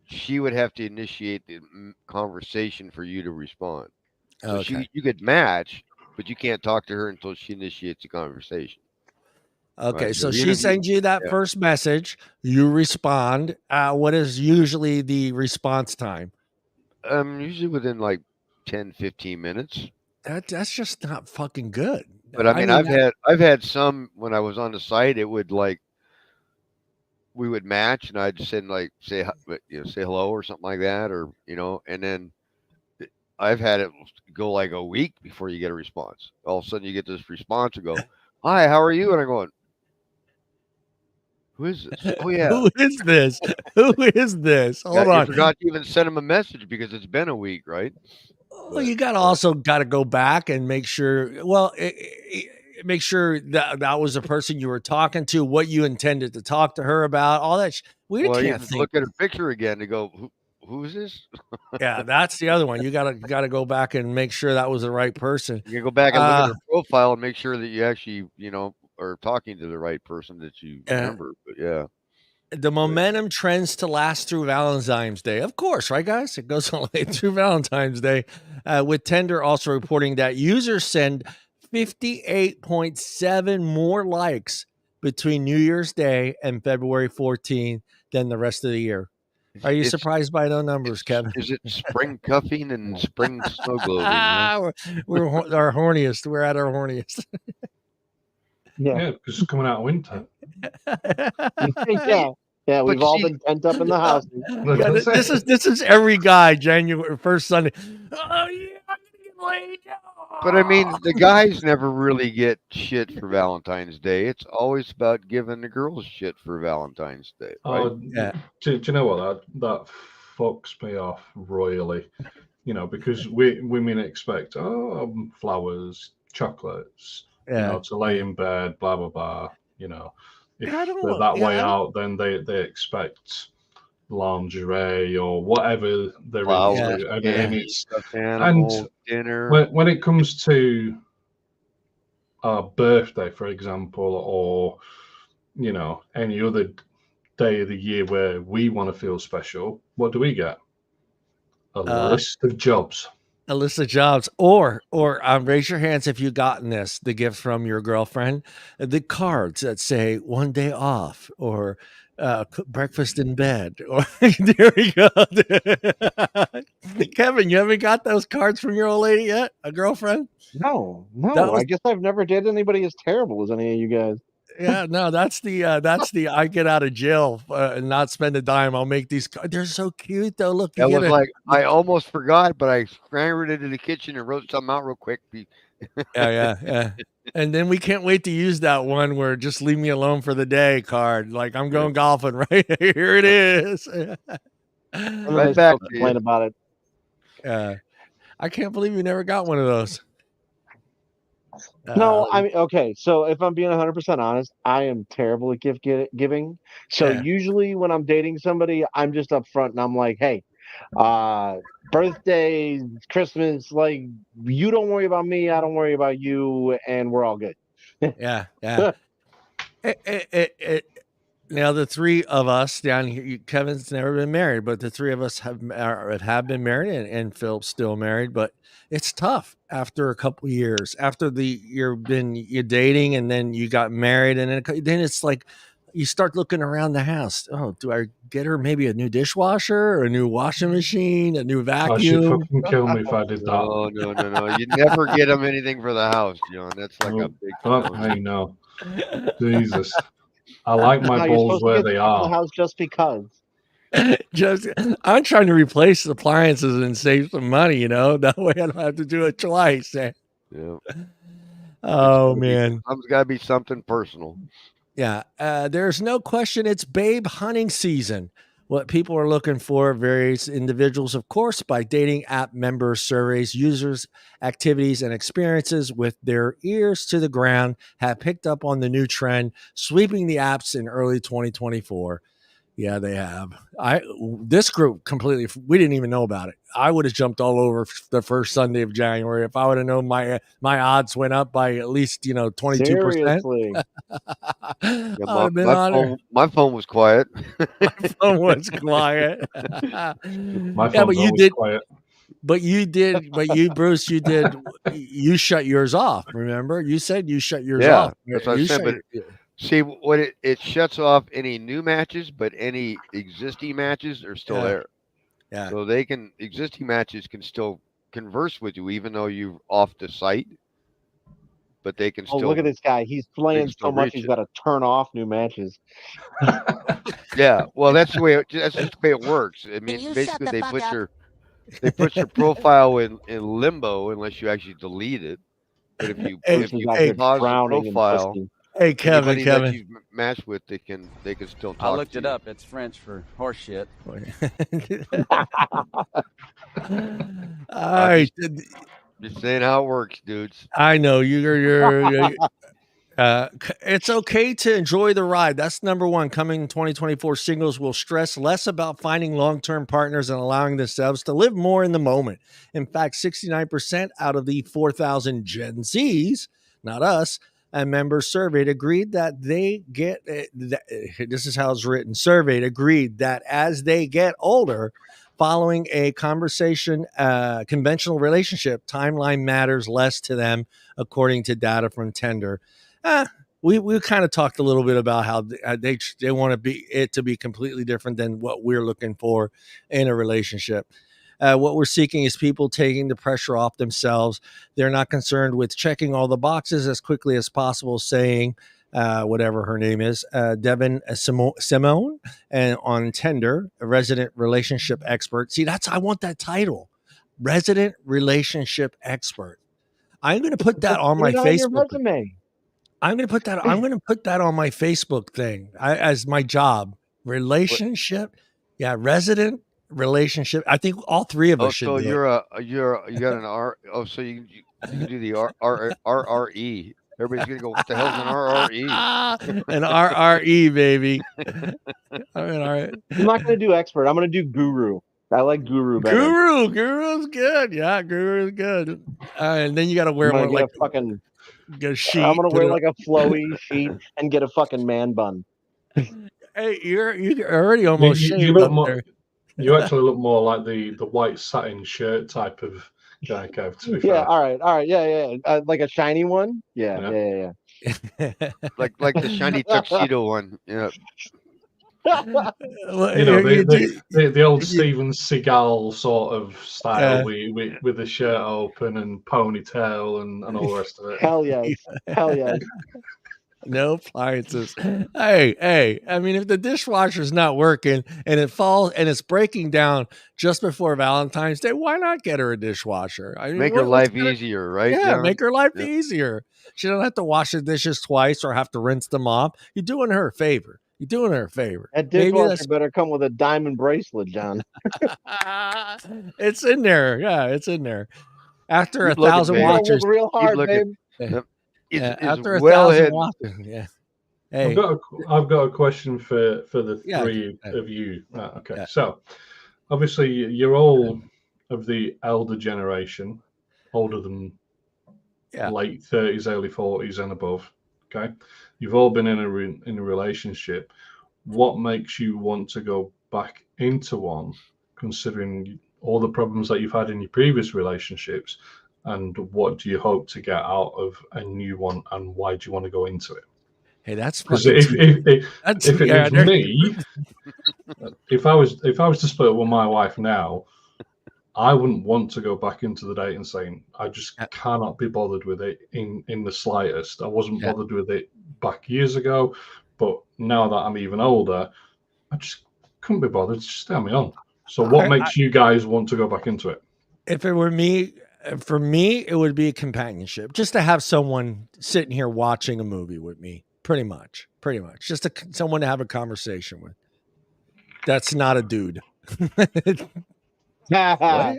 she would have to initiate the conversation for you to respond. So Okay. you could match, but you can't talk to her until she initiates the conversation. Okay. Right? So The she interview- sends you that yeah. first message. You respond. What is usually the response time? Usually within like 10, 15 minutes. That's just not fucking good. But I mean, I've had some when I was on the site, it would like we would match and I'd send like say hello or something like that, or and then I've had it go like a week before you get a response. All of a sudden you get this response and go, "Hi, how are you?" And I'm going, "Who is this? Oh yeah." Who is this? Who is this? Hold You on. forgot to even send him a message because it's been a week, right? Well, you got to go back and make sure. Well, make sure that was the person you were talking to, what you intended to talk to her about, all that. We Well, you can't think. look at her picture again to go, who is this? Yeah, that's the other one. You gotta go back and make sure that was the right person. You can go back and look at her profile and make sure that you actually, are talking to the right person that you remember. But yeah. The momentum trends to last through Valentine's Day. Of course, right, guys? It goes all the way through Valentine's Day, with Tinder also reporting that users send 58.7 more likes between New Year's Day and February 14th than the rest of the year. Are you It's surprised by those numbers, Kevin? is it spring cuffing and spring snow globing? Huh? We're our horniest. We're at our horniest. Yeah, because it's coming out of winter. Yeah, we've But all see, been pent up in the house. Yeah, That's it. this is every guy January first Sunday. Oh yeah, I'm gonna get laid. but I mean, the guys never really get shit for Valentine's Day. It's always about giving the girls shit for Valentine's Day, right? Oh, Yeah. do you know what? That fucks me off royally. Because women expect flowers, chocolates, Yeah. to lay in bed, blah blah blah. If I they're don't. that Yeah, way I don't. out, then they expect lingerie or whatever they're Flowers, into, and candy, it's stuffed and animals, dinner. when it comes to our birthday, for example, or any other day of the year where we want to feel special, what do we get? A Uh, list of jobs. a list of jobs, or raise your hands if you've gotten this, the gift from your girlfriend, the cards that say 1 day off, or breakfast in bed, or there we go. Kevin, you haven't got those cards from your old lady yet, a girlfriend? No, That I was guess I've never dated anybody as terrible as any of you guys. Yeah, no, that's the I get out of jail and not spend a dime. I'll make these. They're so cute though. Look, you That get was like I almost forgot, but I scrambled into the kitchen and wrote something out real quick. yeah. And then we can't wait to use that one where just leave me alone for the day card. Like I'm going golfing, right? Here it is. And then Right they back still to you. complain about it. I can't believe you never got one of those. No, I mean, okay. So if I'm being 100% honest, I am terrible at giving. So Yeah. usually when I'm dating somebody, I'm just upfront and I'm like, hey, birthdays, Christmas, like you don't worry about me, I don't worry about you, and we're all good. Yeah. Now the three of us down here, Kevin's never been married, but the three of us have been married, and Phil's still married. But it's tough after a couple years, after you're dating, and then you got married, and then it's like you start looking around the house. Oh, do I get her maybe a new dishwasher, or a new washing machine, a new Oh, she'd vacuum? fucking kill me if I did that. No. You never get them anything for the house, John. That's like a big I know. Jesus. I like my No, you're balls supposed to where get they stuff in the are. house just because. I'm trying to replace appliances and save some money, that way I don't have to do it twice. Yeah. Oh man. Something's got to be something personal. Yeah. There's no question it's babe hunting season. What people are looking for varies individuals, of course, by dating app members, surveys, users, activities, and experiences with their ears to the ground have picked up on the new trend, sweeping the apps in early 2024. Yeah, they have. This group completely. We didn't even know about it. I would have jumped all over the first Sunday of January if I would have known my odds went up by at least 22%. Seriously. My phone was quiet. My phone was quiet. My phone's always quiet. But you, Bruce, you shut yours off. Remember, you said you shut yours off. That's what I said. But see, what it shuts off any new matches, but any existing matches are still there. Yeah. So existing matches can still converse with you, even though you're off the site. But they can still. Oh, look at this guy. He's playing so much he's got to turn off new matches. Yeah, well, that's just the way it works. I mean, basically, they put your profile in limbo unless you actually delete it. But if you pause the profile, hey Kevin, that you match with, they can still talk. I looked it up. It's French for horse shit. All right. Just saying how it works, dudes. I know you're it's okay to enjoy the ride. That's number one. Coming 2024, singles will stress less about finding long-term partners and allowing themselves to live more in the moment. In fact, 69% out of the 4,000 Gen Zs, not us, and members surveyed agreed that they get, this is how it's written, surveyed agreed that as they get older, following a conversation, conventional relationship timeline matters less to them, according to data from Tinder. we kind of talked a little bit about how they want it to be completely different than what we're looking for in a relationship. What we're seeking is people taking the pressure off themselves. They're not concerned with checking all the boxes as quickly as possible, saying whatever her name is, Devin Simone, and on Tinder, a resident relationship expert. See, I want that title, resident relationship expert. I'm going to put that on my Put it on your Facebook. resume. I'm going to put that on my Facebook thing as my job. Relationship, yeah, resident relationship. I think all three of us should. So do you got an R. Oh, so you can do the RRE. Everybody's gonna go, what the hell's an RRE? An RRE, baby. I mean, all right. I'm not going to do expert. I'm going to do guru. I like guru better. Guru's good. Yeah, Guru's good. And then you got to wear one like a fucking. a sheet. I'm going to wear like a flowy sheet and get a fucking man bun. Hey, you're already almost shaved you look up more, there. You actually look more like the white satin shirt type of guy, Kev, to be fair. Yeah, all right. Yeah. Like a shiny one? Yeah. like the shiny tuxedo one. Yeah. Well, You know, the old Steven Seagal sort of style with the shirt open and ponytail and all the rest of it. Hell yes. No appliances. Hey, I mean, if the dishwasher's not working and it falls and it's breaking down just before Valentine's Day, why not get her a dishwasher? I mean, Make her life easier, right? Yeah, John? make her life easier. She don't have to wash the dishes twice or have to rinse them off. You're doing her a favor. That dishwasher better come with a diamond bracelet, John. It's in there. Yeah, it's in there. After Keep 1,000 looking, babe. watchers. Real hard, babe. Yep. After well 1,000 ahead. watchers. Yeah. Hey. I've got a question for the three of you. Okay, so obviously you're all of the elder generation, older than late 30s, early 40s and above. Okay, you've all been in a relationship. What makes you want to go back into one, considering all the problems that you've had in your previous relationships? And what do you hope to get out of a new one, and why do you want to go into it? Hey, that's because if it was me, if I was to split up with my wife now, I wouldn't want to go back into the dating scene. I just cannot be bothered with it in the slightest. I wasn't bothered with it back years ago, but now that I'm even older, I just couldn't be bothered. Just stay on my own. So what makes you guys want to go back into it? If it were me, for me, it would be a companionship. Just to have someone sitting here watching a movie with me. Pretty much. Just someone to have a conversation with. That's not a dude. Oh,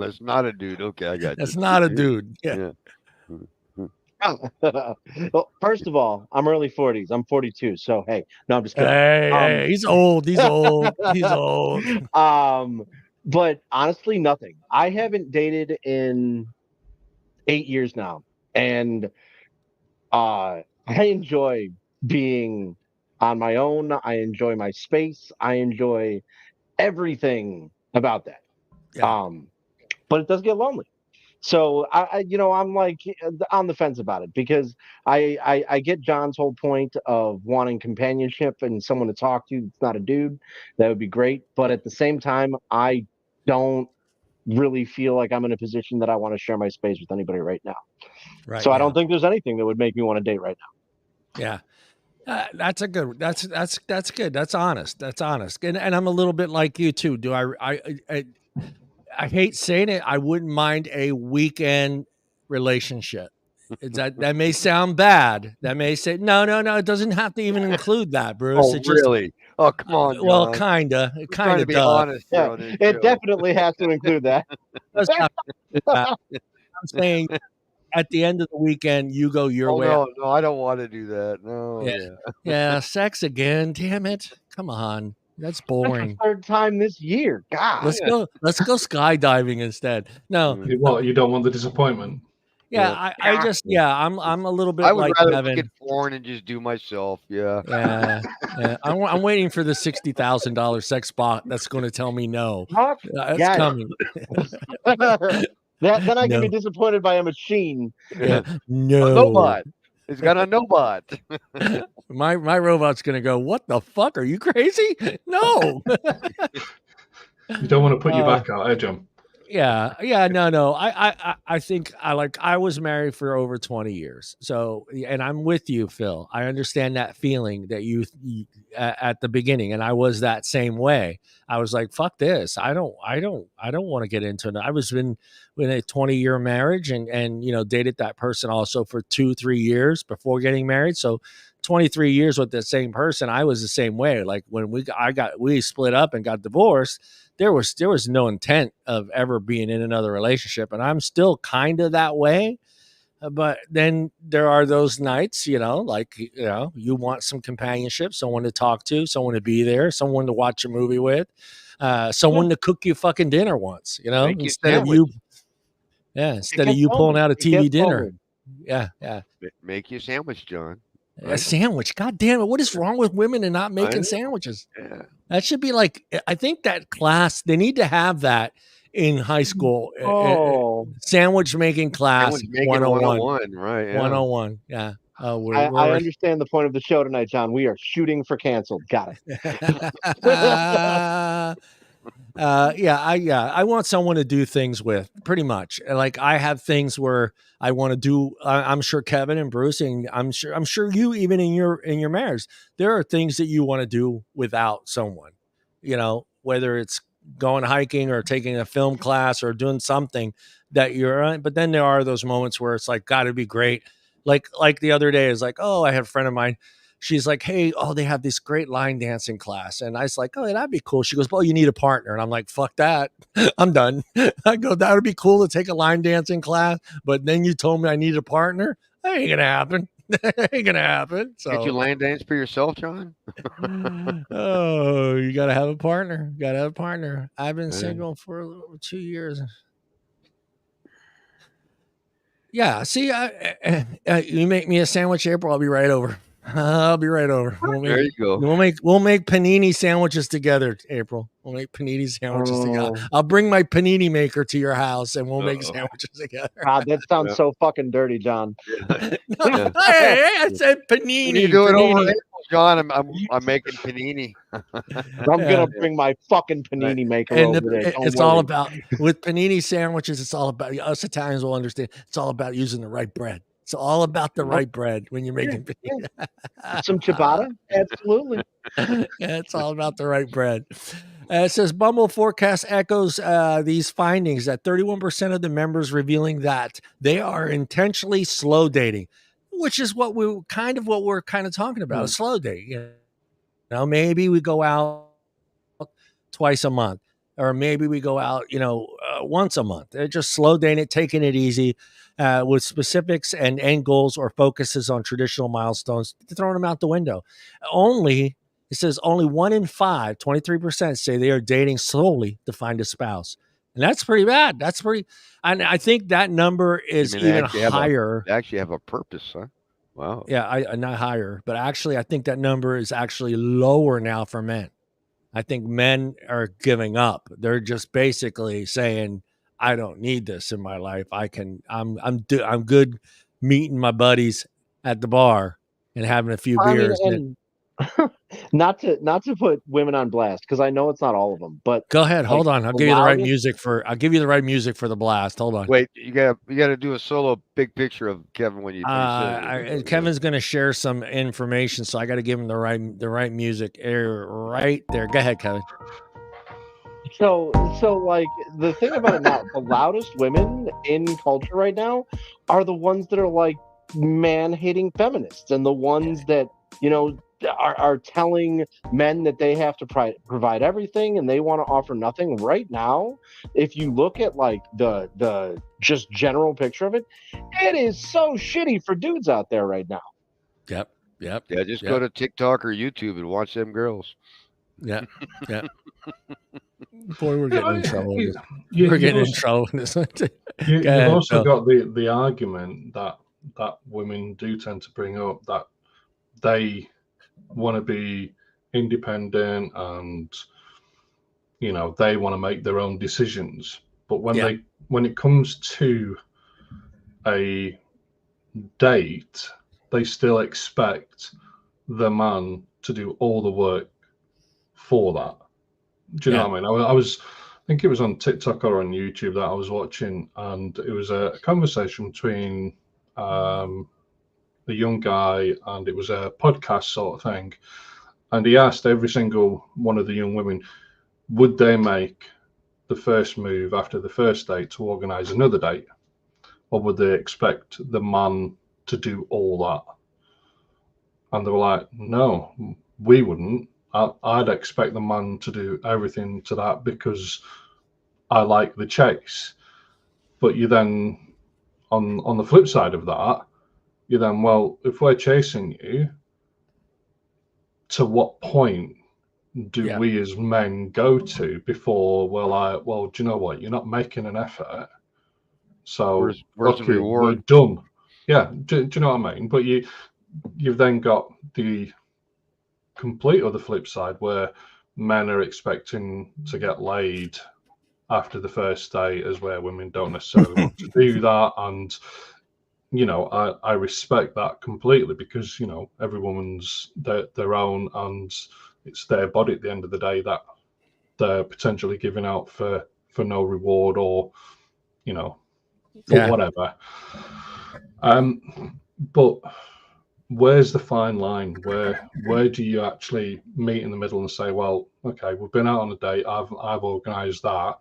that's not a dude. Okay, I got you. That's not a dude. Yeah. Well, first of all, I'm early 40s. I'm 42. So, hey, no, I'm just kidding. Hey, he's old. He's old. But honestly, nothing. I haven't dated in 8 years now. And I enjoy being on my own. I enjoy my space. I enjoy everything about that. Yeah. But it does get lonely. So I'm like on the fence about it because I get John's whole point of wanting companionship and someone to talk to that's not a dude. That would be great. But at the same time, I don't really feel like I'm in a position that I want to share my space with anybody right now. Right. So I don't think there's anything that would make me want to date right now. Yeah. That's good. That's good. That's honest. And I'm a little bit like you too. I hate saying it. I wouldn't mind a weekend relationship. That may sound bad. That may say no. It doesn't have to even include that, Bruce. Oh, really? Oh, come on, John. Well, kinda. It kind of does. Honest, yeah, it definitely has to include that. I'm saying at the end of the weekend, you go your way. No, I don't want to do that. No. Yeah, sex again. Damn it! Come on. That's boring. That's the third time this year. God. Let's go skydiving instead. No. What, you don't want the disappointment? Yeah, I'm a little bit I would like rather Kevin. get porn and just do myself. Yeah. I'm waiting for the $60,000 sex bot that's going to tell me no. That's coming. Then I can be disappointed by a machine. Yeah. No. A robot. He's got a nobot. My robot's gonna go, what the fuck? Are you crazy? No. You don't want to put your back out, John? Yeah, no. I think I was married for over 20 years. So, and I'm with you, Phil. I understand that feeling that you at the beginning, and I was that same way. I was like, fuck this. I don't want to get into it. I was in a 20-year marriage and dated that person also for 2-3 years before getting married. So 23 years with the same person. I was the same way. Like when we split up and got divorced, there was no intent of ever being in another relationship, and I'm still kind of that way. But then there are those nights, you want some companionship, someone to talk to, someone to be there, someone to watch a movie with, someone to cook you fucking dinner once, Make you instead of you pulling out a TV dinner. Yeah. Make you a sandwich, John. A Right? sandwich. God damn it. What is wrong with women and not making sandwiches? Yeah. That should be like, I think that class, they need to have that in high school. Sandwich making class. Sandwich making 101. Right. Yeah. 101. Yeah. I understand the point of the show tonight, John. We are shooting for canceled. Got it. I want someone to do things with, pretty much. Like I have things where I want to do. I'm sure Kevin and Bruce, and I'm sure you, even in your marriage, there are things that you want to do without someone. Whether it's going hiking or taking a film class or doing something that you're on. But then there are those moments where it's like, got to be great. Like the other day is like, I had a friend of mine. She's like, hey, they have this great line dancing class. And I was like, that'd be cool. She goes, well, you need a partner. And I'm like, fuck that. I'm done. I go, that would be cool to take a line dancing class. But then you told me I need a partner. That ain't going to happen. That ain't going to happen. So, did you line dance for yourself, John? You got to have a partner. I've been single for a little over 2 years. Yeah. See, you make me a sandwich, April. I'll be right over. There you go. We'll make panini sandwiches together, April. We'll make panini sandwiches together. I'll bring my panini maker to your house and we'll make sandwiches together. God, that sounds so fucking dirty, John. Hey, I said panini. You do it over April, John. I'm making panini. I'm gonna bring my fucking panini maker over there. It's all about, with panini sandwiches, it's all about, us Italians will understand, it's all about using the right bread. It's all about the right bread when you're making panini. Some ciabatta? Absolutely. It's all about the right bread. It says Bumble forecast echoes these findings that 31% of the members revealing that they are intentionally slow dating, which is what we're kind of talking about, a slow date. Maybe we go out twice a month, or maybe we go out, once a month. They're just slow dating it, taking it easy, with specifics and end goals or focuses on traditional milestones, throwing them out the window. It says only 1 in 5, 23% say they are dating slowly to find a spouse. And that's pretty bad. And I think that number is even higher. They actually have a purpose, huh? Wow. Yeah, not higher, but actually I think that number is actually lower now for men. I think men are giving up. They're just basically saying, I don't need this in my life. I'm good meeting my buddies at the bar and having a few beers. Not to put women on blast, because I know it's not all of them, but go ahead. Hold on. I'll give you the right music for the blast. Hold on. Wait, you gotta do a solo big picture of Kevin when you Kevin's gonna share some information, so I gotta give him the right music right there. Go ahead, Kevin. So like the thing about it now, the loudest women in culture right now are the ones that are like man-hating feminists, and the ones that are telling men that they have to provide everything and they want to offer nothing. Right now, if you look at like the just general picture of it, it is so shitty for dudes out there right now. Yep. Yeah, just go to TikTok or YouTube and watch them girls. Yeah. Boy, we're getting in trouble. We're getting in trouble with this. You've also got the argument that women do tend to bring up, that they want to be independent and they want to make their own decisions, but when it comes to a date, they still expect the man to do all the work for that. Do you know what I mean? I think it was on TikTok or on YouTube that I was watching, and it was a conversation between a young guy, and it was a podcast sort of thing. And he asked every single one of the young women, would they make the first move after the first date to organise another date? Or would they expect the man to do all that? And they were like, no, we wouldn't. I'd expect the man to do everything to that because I like the chase. But you then, on the flip side of that, you then, well, if we're chasing you, to what point do we as men go to before, well, do you know what? You're not making an effort. So where's the reward? We're done. Yeah, do you know what I mean? But you've then got the complete other flip side where men are expecting to get laid after the first date, as where women don't necessarily want to do that. And I respect that completely because every woman's their own, and it's their body at the end of the day that they're potentially giving out for no reward or for whatever. But where's the fine line? Where do you actually meet in the middle and say, well, okay, we've been out on a date, I've organised that.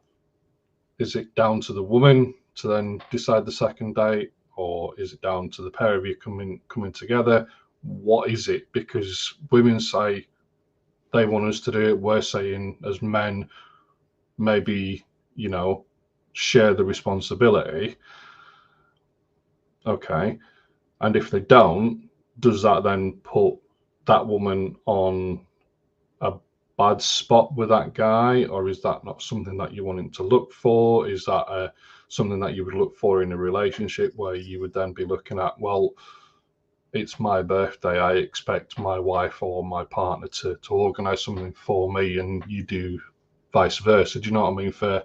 Is it down to the woman to then decide the second date, or is it down to the pair of you coming together? What is it? Because women say they want us to do it. We're saying as men, maybe share the responsibility. Okay, and if they don't, does that then put that woman on a bad spot with that guy, or is that not something that you want him to look for? Is that something that you would look for in a relationship where you would then be looking at, well, it's my birthday, I expect my wife or my partner to organise something for me, and you do vice versa. Do you know what I mean? For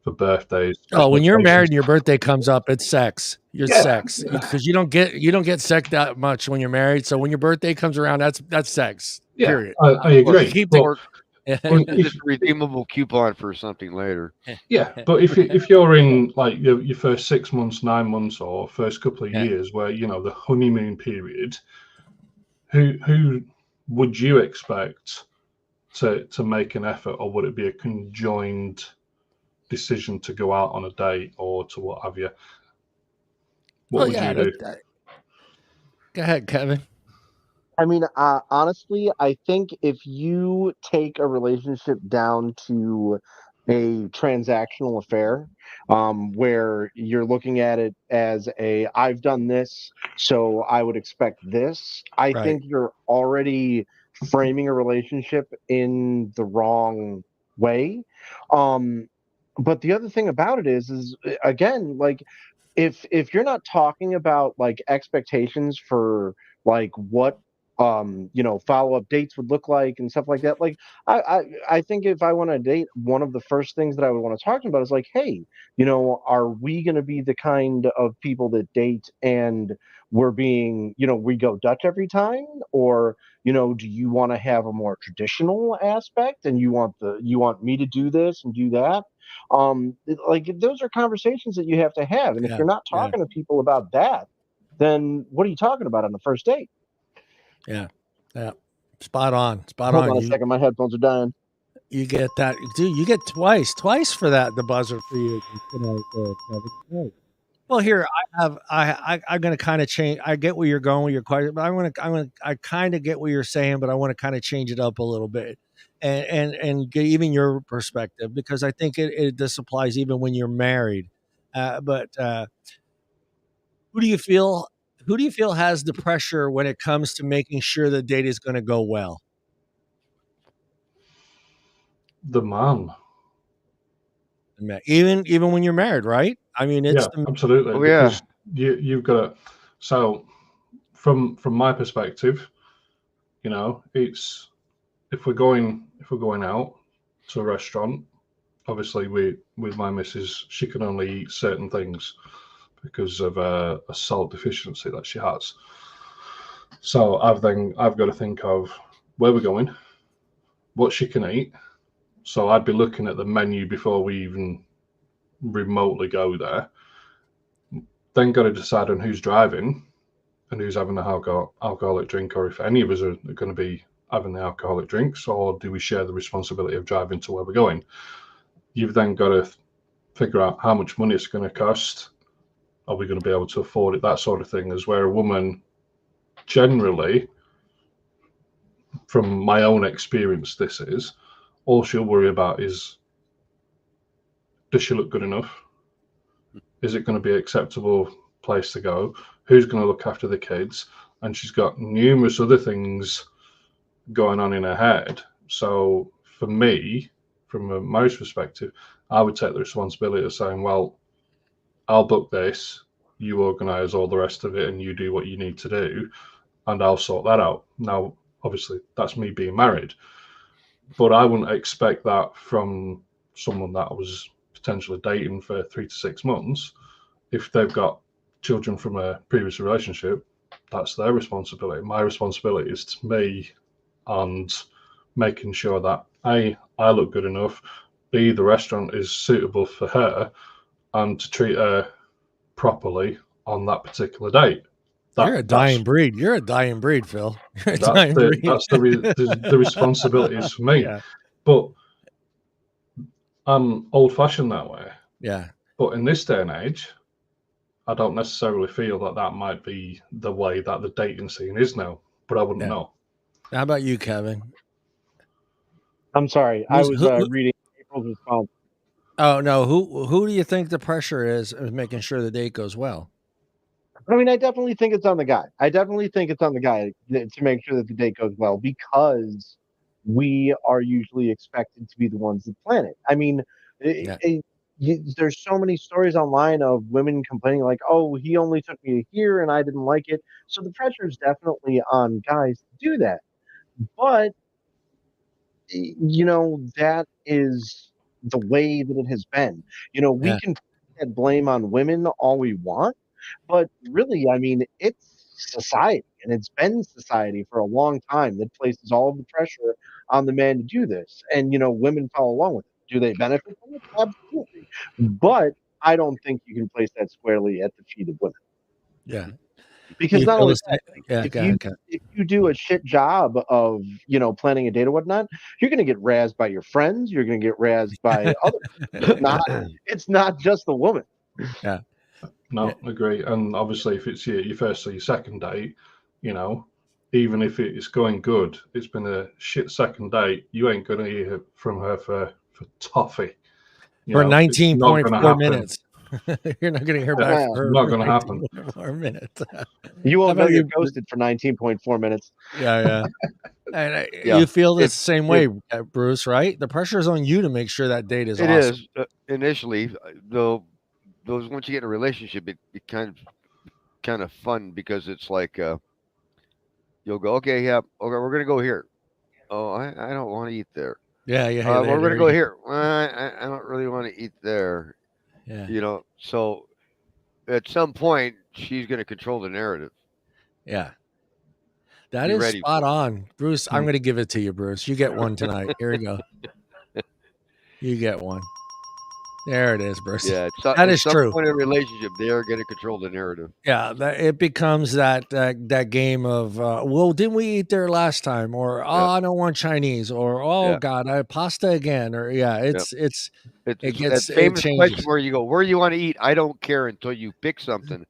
birthdays. Oh, when you're married and your birthday comes up, it's sex. Sex, Yeah. because you don't get sex that much when you're married. So when your birthday comes around, that's sex. Yeah, period. I agree. Keep Or the it's a redeemable coupon for something later. Yeah, but if you're in like your first 6 months, 9 months, or first couple of years where the honeymoon period, who would you expect to make an effort, or would it be a conjoined decision to go out on a date or to what have you? What would you do? Go ahead, Kevin. I mean, honestly, I think if you take a relationship down to a transactional affair, where you're looking at it as I've done this, so I would expect this, I think you're already framing a relationship in the wrong way. But the other thing about it is again, like, if you're not talking about like expectations for like what follow-up dates would look like and stuff like that, like I think if I want to date, one of the first things that I would want to talk about is like, hey, are we going to be the kind of people that date and we're being, we go Dutch every time, or do you want to have a more traditional aspect and you want me to do this and do that? Like, those are conversations that you have to have, and if you're not talking to people about that, then what are you talking about on the first date? Yeah spot on Hold on a second, my headphones are dying. You get that, dude. You get twice for that, the buzzer for you. Well, here I'm going to kind of change. I get where you're going with your question, but I kind of get what you're saying, but I want to kind of change it up a little bit and get even your perspective, because I think this applies even when you're married. But who do you feel has the pressure when it comes to making sure the date is going to go well? The man. Even when you're married, right? I mean, it's absolutely. Because you've got to. So, from my perspective, it's if we're going out to a restaurant, obviously with my missus, she can only eat certain things because of a salt deficiency that she has. So I've got to think of where we're going, what she can eat. So I'd be looking at the menu before we even remotely go there. Then got to decide on who's driving and who's having the alcoholic drink, or if any of us are going to be having the alcoholic drinks, or do we share the responsibility of driving to where we're going? You've then got to figure out how much money it's going to cost. Are we going to be able to afford it? That sort of thing. As where a woman, generally, from my own experience, this is all she'll worry about is, does she look good enough? Is it going to be an acceptable place to go? Who's going to look after the kids? And she's got numerous other things going on in her head. So for me, from a marriage perspective, I would take the responsibility of saying, well, I'll book this, you organise all the rest of it, and you do what you need to do, and I'll sort that out. Now, obviously, that's me being married, but I wouldn't expect that from someone that I was potentially dating for 3 to 6 months. If they've got children from a previous relationship, that's their responsibility. My responsibility is to me, and making sure that I look good enough, B, the restaurant is suitable for her, and to treat her properly on that particular date. You're a dying breed. You're a dying breed, Phil. You're a dying breed. That's the responsibilities for me. Yeah. But I'm old-fashioned that way. Yeah. But in this day and age, I don't necessarily feel that might be the way that the dating scene is now. But I wouldn't know. How about you, Kevin? I'm sorry. I was reading April's response. Oh no, who do you think the pressure is of making sure the date goes well? I mean, I definitely think it's on the guy. I definitely think it's on the guy to make sure that the date goes well, because we are usually expected to be the ones that plan it. I mean, there's so many stories online of women complaining like, oh, he only took me here and I didn't like it. So the pressure is definitely on guys to do that. But, that is the way that it has been. We can put that blame on women all we want, but really, I mean, it's society, and it's been society for a long time that places all of the pressure on the man to do this. And, women follow along with it. Do they benefit from it? Absolutely. But I don't think you can place that squarely at the feet of women. Yeah. Because not only that, if you do a shit job of, planning a date or whatnot, you're going to get razzed by your friends. You're going to get razzed by others. It's not just the woman. Yeah. No, agree. And obviously, if it's your first or your second date, even if it's going good, it's been a shit second date, you ain't going to hear from her for toffee. For 19.4 minutes. You're not going to hear back from her. Not going to happen. For minutes. You won't know you're ghosted for 19.4 minutes. Yeah. And you feel the same way, Bruce, right? The pressure is on you to make sure that date is awesome. It is. Initially, though, once you get in a relationship, it kind of fun, because it's like you'll go, okay, we're going to go here. Oh, I don't want to eat there. Yeah. We're going to go here. I don't really want to eat there. Yeah. So at some point, she's going to control the narrative. Yeah. That is spot on. Bruce, I'm going to give it to you, Bruce. You get one tonight. Here we go. You get one. There it is, Bruce. Yeah, that is true. At some point in a relationship, they are going to control the narrative. Yeah, it becomes that game of, well, didn't we eat there last time? Or, I don't want Chinese. Or, God, I pasta again. Or, it gets that famous question where you go, where do you want to eat? I don't care until you pick something.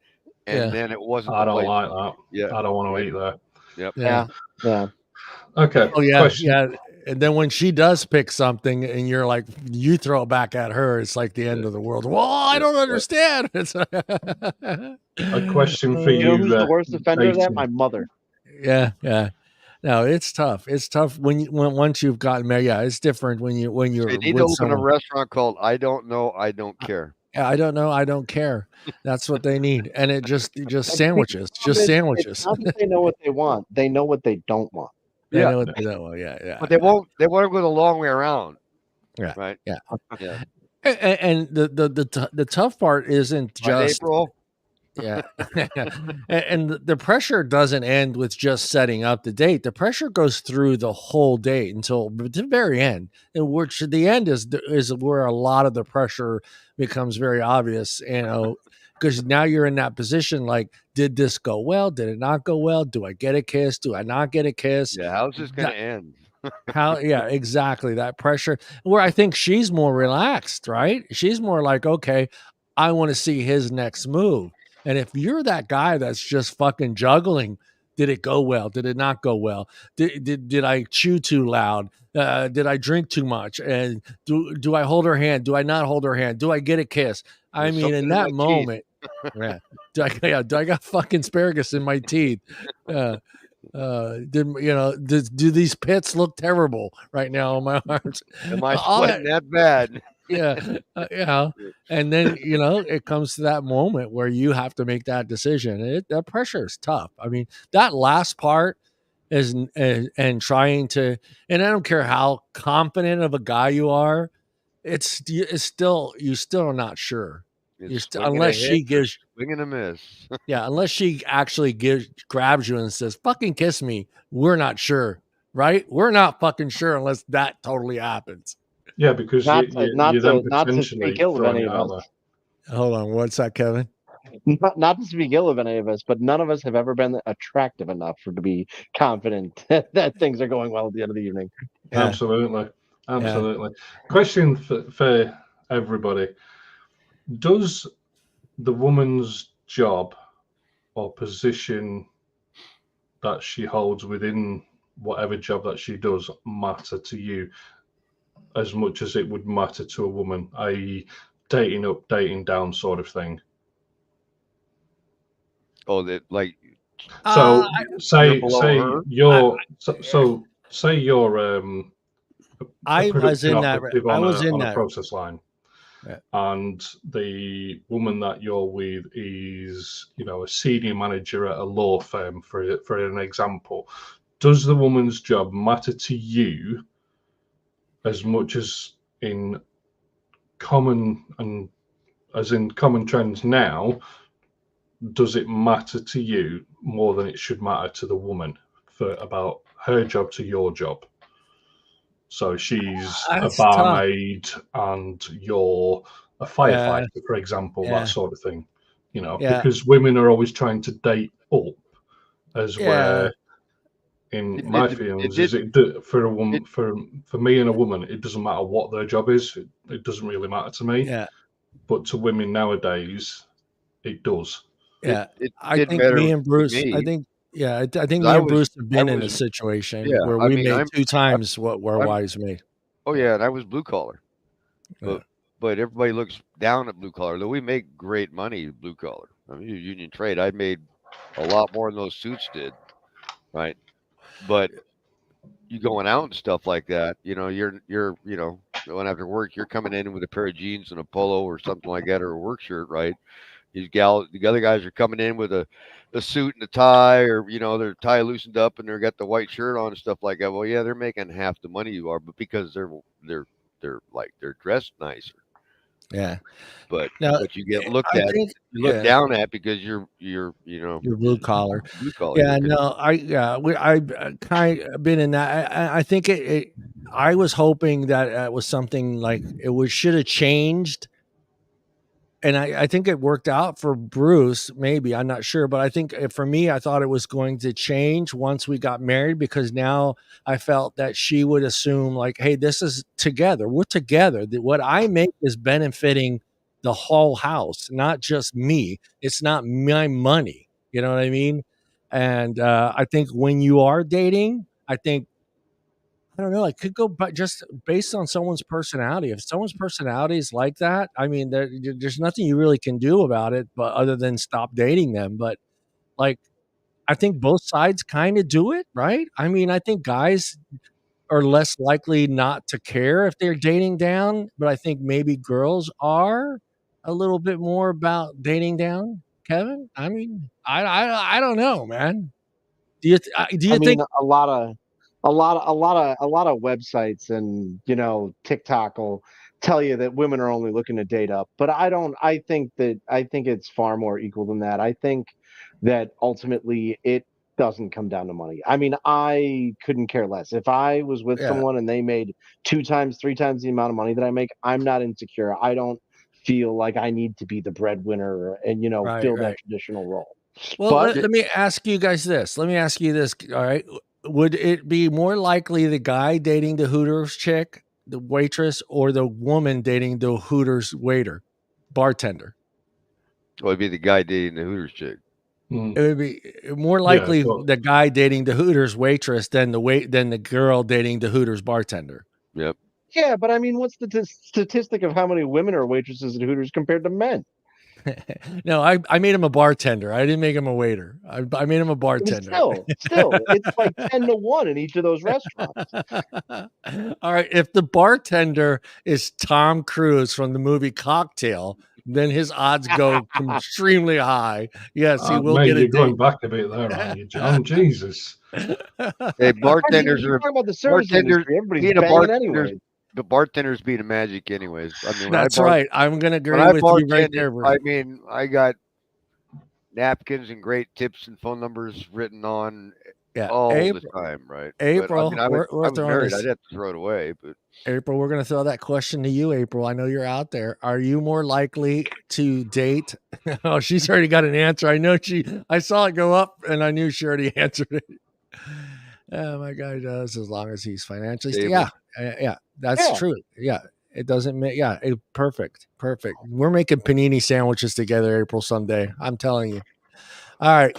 And then it wasn't. I don't like that. Yeah, I don't want to eat there. Yep. Yeah. Okay. Oh, yeah. Question. And then when she does pick something and you're like, you throw it back at her, it's like the end of the world. Well, I don't understand. A question for you. Who's the worst offender of that? My mother. Yeah. No, it's tough. It's tough once you've gotten married. Yeah, it's different when you're. They need to open a restaurant called I Don't Know, I Don't Care. Yeah, I don't know, I don't care. That's what they need, and it just sandwiches, sandwiches. It's not that they know what they want; they know what they don't want. They know what they don't want. Yeah. But they won't. They want to go the long way around. Yeah. Right. Yeah. And the tough part isn't just April. Yeah. And the pressure doesn't end with just setting up the date. The pressure goes through the whole date until the very end, and which the end is where a lot of the pressure becomes very obvious, because now you're in that position like, did this go well? Did it not go well? Do I get a kiss? Do I not get a kiss? Yeah, how's this going to end? Yeah, exactly. That pressure where I think she's more relaxed, right? She's more like, okay, I want to see his next move. And if you're that guy that's just fucking juggling, did it go well? Did it not go well? Did I chew too loud? Did I drink too much? And do I hold her hand? Do I not hold her hand? Do I get a kiss? I There's mean, in something in that my teeth. moment, yeah. Do I got fucking asparagus in my teeth? Do these pits look terrible right now on my arms? Am I All that, sweating that bad? yeah, and then it comes to that moment where you have to make that decision. That pressure is tough. I mean, that last part is and trying to, and I don't care how confident of a guy you are, it's still you still are not sure. It's Unless she gives swing and a miss. yeah, unless she actually grabs you and says, "Fucking kiss me," we're not sure, right? We're not fucking sure unless that totally happens. Yeah, because Not you're then to potentially speak ill of throwing any it of out us. there. Hold on, what's that, Kevin? Not to speak ill of any of us, but none of us have ever been attractive enough to be confident that things are going well at the end of the evening. Yeah. Absolutely. Question for everybody: does the woman's job or position that she holds within whatever job that she does matter to you as much as it would matter to a woman, i.e., dating up, dating down sort of thing? Oh, that like So say below her? you're say you're a I was production in that. operative I on was in a that. process line, Yeah. and the woman that you're with is, a senior manager at a law firm, for an example. Does the woman's job matter to you as much as in common trends now? Does it matter to you more than it should matter to the woman for about her job to your job? So she's a That's tough. barmaid and you're a firefighter, for example, that sort of thing. Because women are always trying to date up, as where in my feelings is for a woman, for me and a woman, it doesn't matter what their job is. It doesn't really matter to me. Yeah. But to women nowadays, it does. Yeah. I did think better me and Bruce. to me. I think me and Bruce have been in a situation where we made 2 times what our wives made. Oh yeah, and I was blue collar. But everybody looks down at blue collar. Though we make great money blue collar. I mean, union trade. I made a lot more than those suits did, right? But you going out and stuff like that, you're going after work. You're coming in with a pair of jeans and a polo or something like that, or a work shirt, right? The other guys are coming in with a suit and a tie, or their tie loosened up and they're got the white shirt on and stuff like that. Well, yeah, they're making half the money you are, but because they're dressed nicer. Yeah, but now, you get looked at, you look down at because you're blue collar. Blue collar. Yeah, no, I've kind of been in that. I think I was hoping that it was something like should have changed. And I think it worked out for Bruce, maybe, I'm not sure. But I think for me, I thought it was going to change once we got married, because now I felt that she would assume like, hey, this is together. We're together. What I make is benefiting the whole house, not just me. It's not my money. You know what I mean? And I think when you are dating, I don't know. I could go, but just based on someone's personality. If someone's personality is like that, I mean, there's nothing you really can do about it, but other than stop dating them. But like, I think both sides kind of do it, right? I mean, I think guys are less likely not to care if they're dating down, but I think maybe girls are a little bit more about dating down. Kevin, I mean, I don't know, man. Do you think a lot of websites and TikTok will tell you that women are only looking to date up, but I don't. I think it's far more equal than that. I think that ultimately it doesn't come down to money. I mean, I couldn't care less if I was with Yeah. someone and they made 2 times, 3 times the amount of money that I make. I'm not insecure. I don't feel like I need to be the breadwinner and Right. fill that Right. traditional role. Well, But let me ask you guys this. Let me ask you this. All right. Would it be more likely the guy dating the Hooters chick, the waitress, or the woman dating the Hooters waiter, bartender? Well, it'd be the guy dating the Hooters chick. Mm. It would be more Yeah, likely but the guy dating the Hooters waitress than the girl dating the Hooters bartender. Yep. yeah, but I mean, what's the statistic of how many women are waitresses at Hooters compared to men? No, I made him a bartender. I didn't make him a waiter. I made him a But bartender. still, it's like 10-1 in each of those restaurants. All right. If the bartender is Tom Cruise from the movie Cocktail, then his odds go extremely high. Yes, he will mate, get a you're date. going back a bit there, aren't you, John? Jesus. Hey, I mean, bartenders you're are talking about the service bartenders. industry. Everybody's Being a banging bartender, anyway. the bartenders be the magic, anyways. I mean, That's right. I'm going to when agree I with you right bartended, there, Bruce. I mean, I got napkins and great tips and phone numbers written on Yeah. all the April, time, right? But I mean, April, I we're was throwing married. this. I'd have to throw it away, but April, we're going to throw that question to you, April. I know you're out there. Are you more likely to date? Oh, she's already got an answer. I saw it go up and I knew she already answered it. My guy does as long as he's financially stable. yeah, that's Yeah. true. Yeah, it doesn't make perfect. We're making panini sandwiches together April someday. I'm telling you. All right,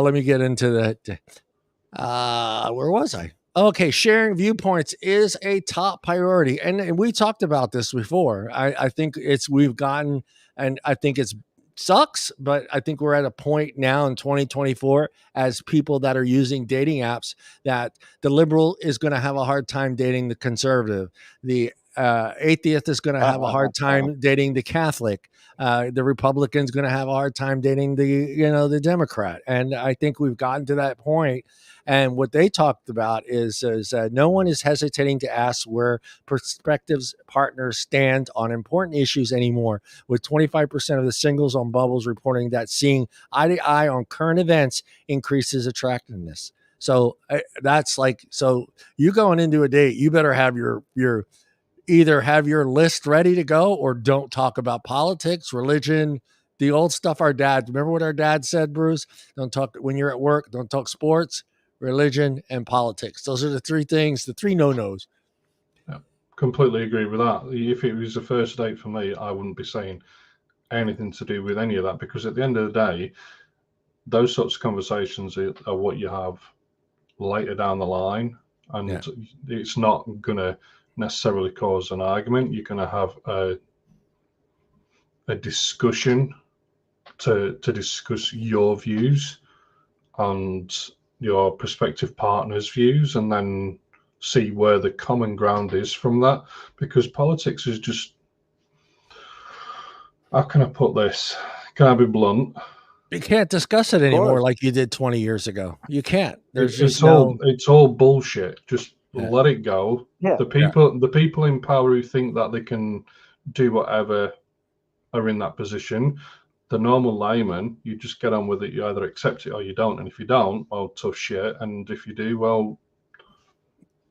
let me get into the where was I? Okay, sharing viewpoints is a top priority, and we talked about this before. I think we've gotten, and I think it's sucks, but I think we're at a point now in 2024 as people that are using dating apps that the liberal is going to have a hard time dating the conservative, the atheist is going to have a hard time dating the Catholic. The Republican's going to have a hard time dating the Democrat, and I think we've gotten to that point. And what they talked about is no one is hesitating to ask where prospective partners stand on important issues anymore, with 25% of the singles on Bubbles reporting that seeing eye to eye on current events increases attractiveness. So that's like, so you going into a date, you better have your either have your list ready to go or don't talk about politics, religion, the old stuff our dad, remember what our dad said, Bruce? Don't talk when you're at work, don't talk sports, religion, and politics. Those are the three things, the three no-nos. Yeah, completely agree with that. If it was a first date for me, I wouldn't be saying anything to do with any of that, because at the end of the day, those sorts of conversations are what you have later down the line, and it's not going to necessarily cause an argument. You're going to have a discussion to discuss your views and your prospective partner's views, and then see where the common ground is from that. Because politics is just, how can I put this? Can I be blunt? You can't discuss it anymore like you did 20 years ago. You can't. There's just it's all bullshit. Just let it go. Yeah. The people in power who think that they can do whatever are in that position. The normal layman, you just get on with it. You either accept it or you don't. And if you don't, well, tough shit. And if you do, well,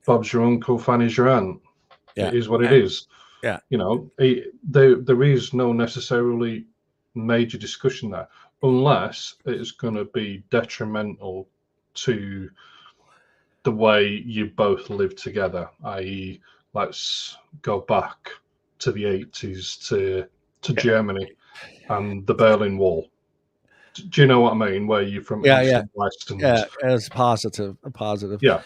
Bob's your uncle, Fanny's your aunt. Yeah. It is what it is. Yeah. You know, there is no necessarily major discussion there, unless it's going to be detrimental to the way you both live together, i.e., let's go back to the 80s to Germany and the Berlin Wall. Do you know what I mean? Where you're from east and west, and it's positive. Yeah.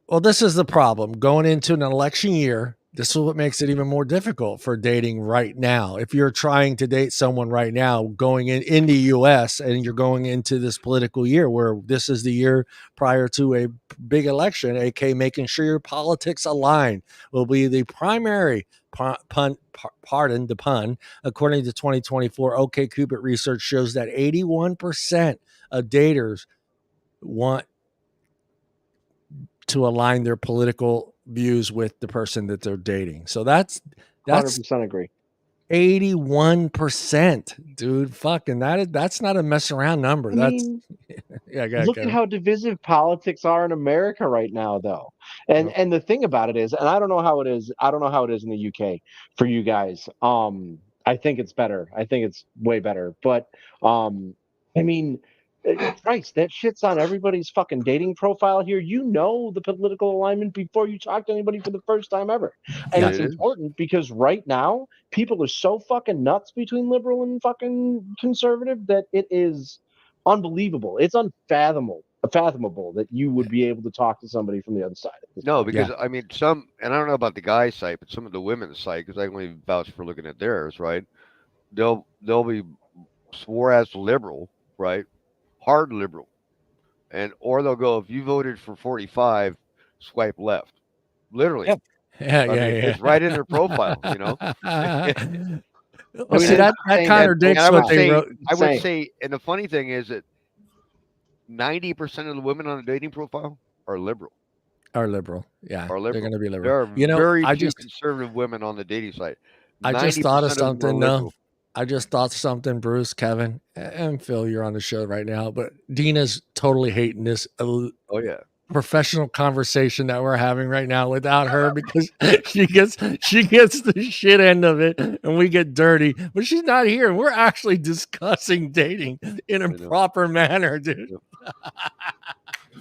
Well, this is the problem going into an election year. This is what makes it even more difficult for dating right now. If you're trying to date someone right now, going in the U.S. and you're going into this political year where this is the year prior to a big election, aka making sure your politics align, will be the primary pardon the pun. According to 2024 OkCupid research shows that 81% of daters want to align their political views with the person that they're dating. So that's That's 100% agree. 81%, dude. Fucking that's not a mess around number. I That's mean, yeah, go ahead, look at Kevin. how divisive politics are in America right now, though. Yep. And the thing about it is, and I don't know how it is. I don't know how it is in the UK for you guys. I think it's better. I think it's way better. But I mean, Christ, that shit's on everybody's fucking dating profile here. You know the political alignment before you talk to anybody for the first time ever. And Yeah. it's It is. important because right now people are so fucking nuts between liberal and fucking conservative that it is unbelievable. It's unfathomable that you would be able to talk to somebody from the other side at this No, point. because I mean, and I don't know about the guy site, but some of the women's site, because I can only vouch for looking at theirs, right? They'll be swore as liberal, right? Hard liberal, and or they'll go if you voted for 45, swipe left. Literally, Yep. Yeah, I mean, yeah. it's right in their profile, you know. Well, see, it's that insane. contradicts And what they wrote. I would Insane. say, and the funny thing is that 90% of the women on the dating profile are liberal. Are liberal. Yeah, Are they're liberal. going to be There liberal. are You know, very few conservative women on the dating site. I just thought of 90% of them are something. No, liberal. I just thought something, Bruce, Kevin, and Phil. You're on the show right now, but Deana's totally hating this Oh yeah. professional conversation that we're having right now without her because she gets the shit end of it and we get dirty, but she's not here. We're actually discussing dating in a I know. proper manner, dude.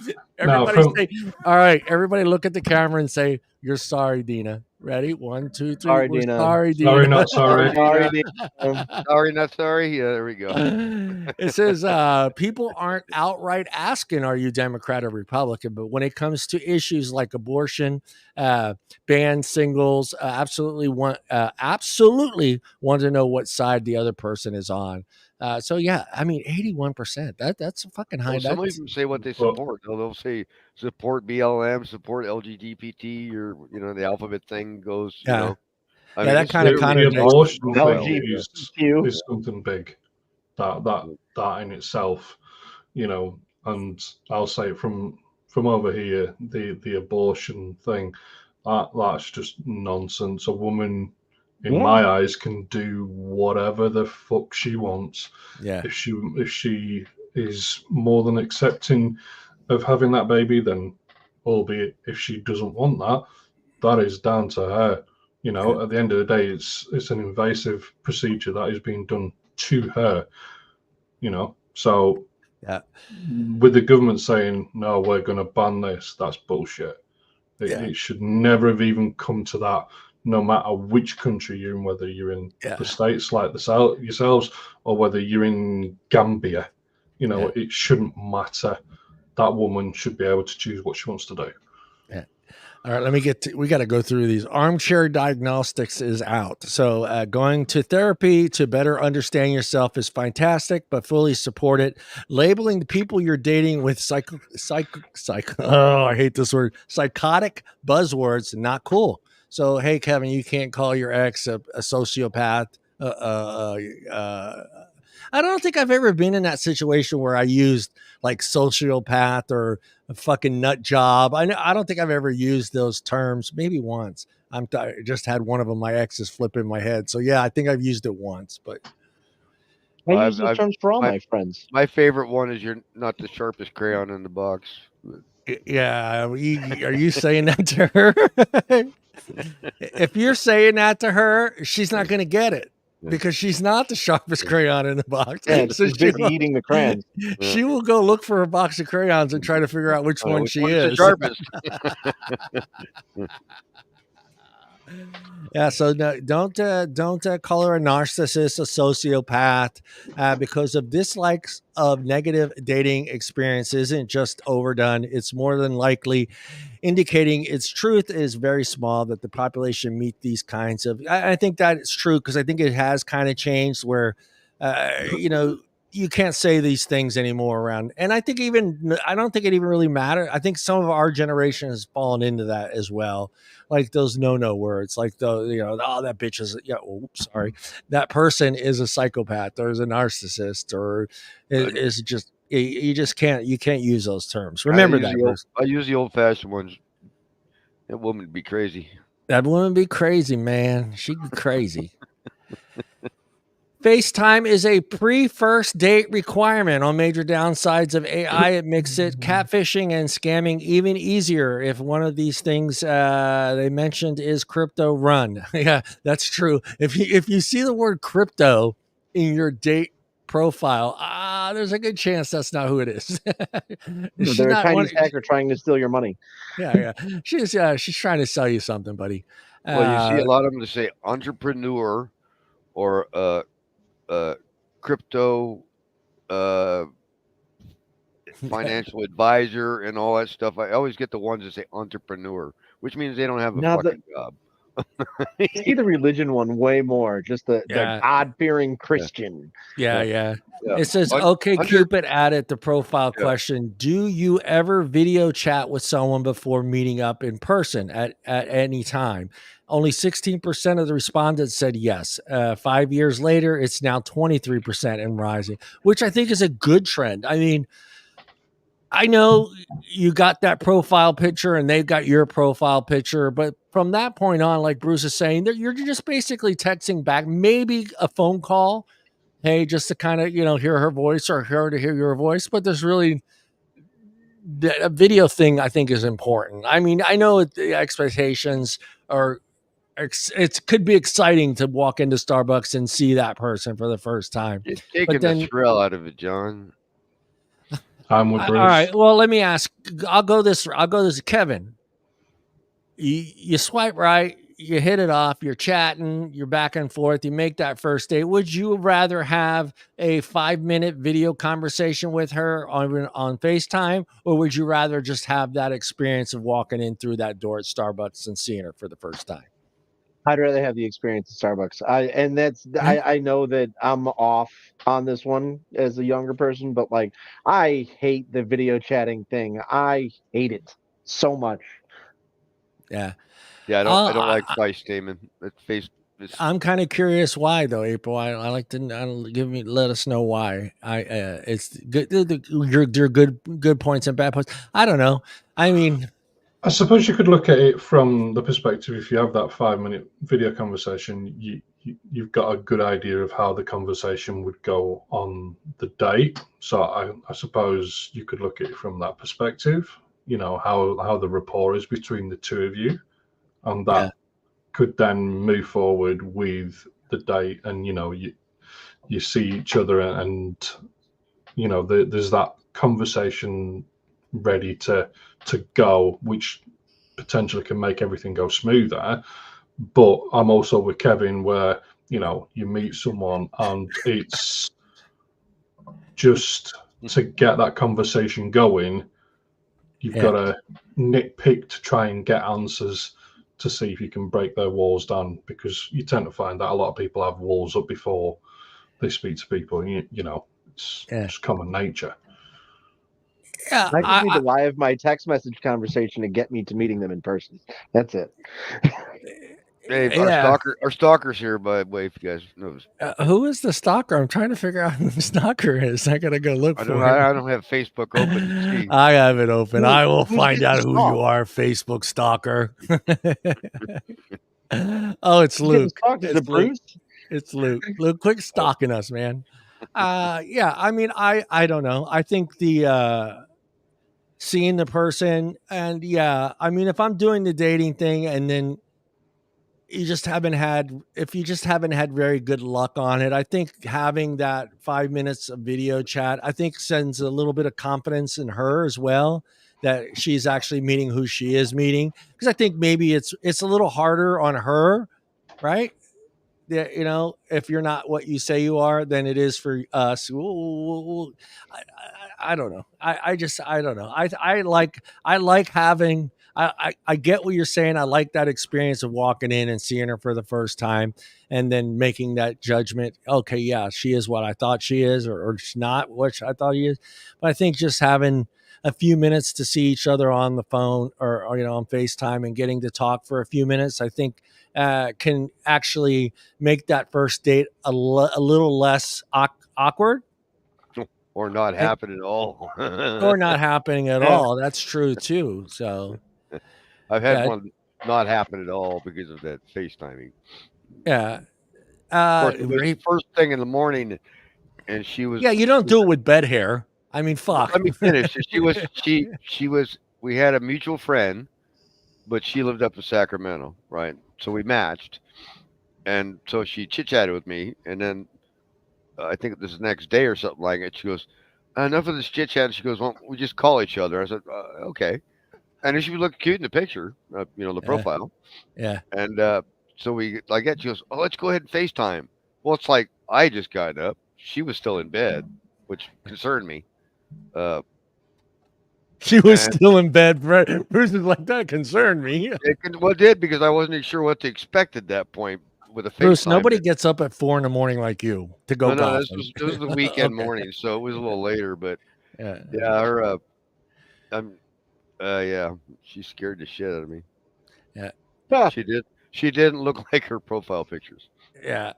Yep. Now, Everybody say, all right, everybody look at the camera and say, you're sorry, Deana. Ready? 1, 2, 3. Sorry, We're Deana. sorry, Deana. Sorry, not sorry. Sorry, Deana. Deana. Sorry, not sorry. Yeah, there we go. It says people aren't outright asking, are you Democrat or Republican? But when it comes to issues like abortion, ban singles, absolutely want to know what side the other person is on. So yeah, I mean, 81%. That's a fucking high. Well, some of That's them say what they Well- support. They'll say support BLM, support LGBT, or the alphabet thing goes. Yeah. You know, I Yeah, mean, that it's kinda The contradicts abortion the thing LGBTQ. is something big. That in itself, and I'll say from over here, the abortion thing, that's just nonsense. A woman, in Yeah. my eyes, can do whatever the fuck she wants. yeah. If she is more than accepting of having that baby, then albeit if she doesn't want that, that is down to her. At the end of the day, it's an invasive procedure that is being done to her. So Yeah. with the government saying no, we're going to ban this, that's bullshit. Yeah. It should never have even come to that. No matter which country you're in, whether you're in the States like yourselves, or whether you're in Gambia, it shouldn't matter. That woman should be able to choose what she wants to do. Yeah. All right, we got to go through these. Armchair diagnostics is out. So going to therapy to better understand yourself is fantastic, but fully support it. Labeling the people you're dating with I hate this word, psychotic buzzwords, not cool. So, hey, Kevin, you can't call your ex a sociopath. I don't think I've ever been in that situation where I used like sociopath or a fucking nut job. I don't think I've ever used those terms. Maybe once. I just had one of them. My exes flip in my head. So yeah, I think I've used it once. But I use those terms for all my friends. My favorite one is you're not the sharpest crayon in the box. yeah, are you saying that to her? If you're saying that to her, she's not going to get it. Because she's not the sharpest crayon in the box. Yeah, she's busy eating the crayons. She will go look for a box of crayons and try to figure out which one she is. The sharpest. Yeah, so no, don't call her a narcissist, a sociopath, because of dislikes of negative dating experience isn't just overdone. It's more than likely indicating its truth is very small that the population meet these kinds of. I think that it's true because I think it has kind of changed where, you can't say these things anymore around. And I don't think it even really matters. I think some of our generation has fallen into that as well. Like those no words, like that bitch is, sorry. That person is a psychopath or is a narcissist or is just, you can't use those terms. Remember that. I use the old fashioned ones. That woman would be crazy. That woman be crazy, man. She'd be crazy. FaceTime is a pre-first date requirement. On major downsides of AI, it makes it catfishing and scamming even easier. If one of these things they mentioned is crypto, run. Yeah, that's true. If you see the word crypto in your date profile, there's a good chance that's not who it is. She's They're a not one. Chinese hacker trying to steal your money. Yeah. She's trying to sell you something, buddy. Well, you see a lot of them to say entrepreneur or crypto financial advisor and all that stuff. I always get the ones that say entrepreneur, which means they don't have a Now, fucking job. see the religion one way more. Just the Yeah. God-fearing Christian. Yeah. Yeah. It says, Un- okay, under- Cupid added the profile Yeah. question. Do you ever video chat with someone before meeting up in person at any time? Only 16% of the respondents said yes. 5 years later, it's now 23% and rising, which I think is a good trend. I mean, I know you got that profile picture and they've got your profile picture, but from that point on, like Bruce is saying, you're just basically texting back, maybe a phone call. Hey, just to kind of, hear her voice or her to hear your voice. But there's really a video thing I think is important. I mean, I know the expectations are, it could be exciting to walk into Starbucks and see that person for the first time. You're taking But then, the thrill out of it, John. I'm with all Bruce. right, well, let me ask, I'll go this, Kevin, you swipe right, you hit it off, you're chatting, you're back and forth, you make that first date. Would you rather have a 5-minute video conversation with her on FaceTime, or would you rather just have that experience of walking in through that door at Starbucks and seeing her for the first time? I'd rather have the experience at Starbucks. I know that I'm off on this one as a younger person, but like I hate the video chatting thing. I hate it so much. Yeah. Yeah, I don't like face Damon. I'm kind of curious why though, April. I like to let us know why. It's good. Your good points and bad points. I don't know. I mean, I suppose you could look at it from the perspective, if you have that 5-minute video conversation, you've got a good idea of how the conversation would go on the date. So I suppose you could look at it from that perspective, how the rapport is between the two of you, and that could then move forward with the date, and you see each other, and there's that conversation ready to go, which potentially can make everything go smoother. But I'm also with Kevin, where you meet someone and it's just to get that conversation going, you've got to nitpick to try and get answers to see if you can break their walls down, because you tend to find that a lot of people have walls up before they speak to people. It's just common nature. Yeah, I just need to lie of my text message conversation to get me to meeting them in person. That's it. Hey, our stalker's here, by the way, if you guys know. Who is the stalker? I'm trying to figure out who the stalker is. I gotta go look for him. I don't have Facebook open. I have it open. I will find out who you are, Facebook stalker. Oh, it's Luke. It's Luke. It's Luke. Luke, quit stalking us, man. Yeah, I mean, I don't know. I think the seeing the person, and I mean, if I'm doing the dating thing and then you just haven't had very good luck on it, I think having that 5 minutes of video chat, I think sends a little bit of confidence in her as well, that she's actually meeting who she is meeting. Because I think maybe it's a little harder on her, right? If you're not what you say you are, than it is for us. I don't know. I don't know. I like having. I get what you're saying. I like that experience of walking in and seeing her for the first time, and then making that judgment. Okay, yeah, she is what I thought she is, or she's not what I thought she is. But I think just having a few minutes to see each other on the phone or on FaceTime and getting to talk for a few minutes, I think can actually make that first date a little less awkward. Or not happen at all. Or not happening at all. That's true too. So I've had one not happen at all because of that FaceTiming. Yeah. Of course, it was Rape. first thing in the morning, and she was. Yeah, you don't do it with bed hair. I mean, fuck. Let me finish. She was. We had a mutual friend, but she lived up in Sacramento, right? So we matched, and so she chit chatted with me, and then I think this is the next day or something like it. She goes, enough of this chit chat. She goes, well, we just call each other. I said, okay. And then she was looking cute in the picture, the profile. Yeah. And so we like that. She goes, oh, let's go ahead and FaceTime. Well, it's like I just got up. She was still in bed, which concerned me. She was still in bed. Bruce is like, that concerned me. It did because I wasn't sure what to expect at that point with a FaceTime. Bruce, nobody gets up at 4 a.m. like you to go No, golfing. this was the weekend morning, so it was a little later. But yeah, her, yeah, she scared the shit out of me. Yeah, She didn't look like her profile pictures. Yeah.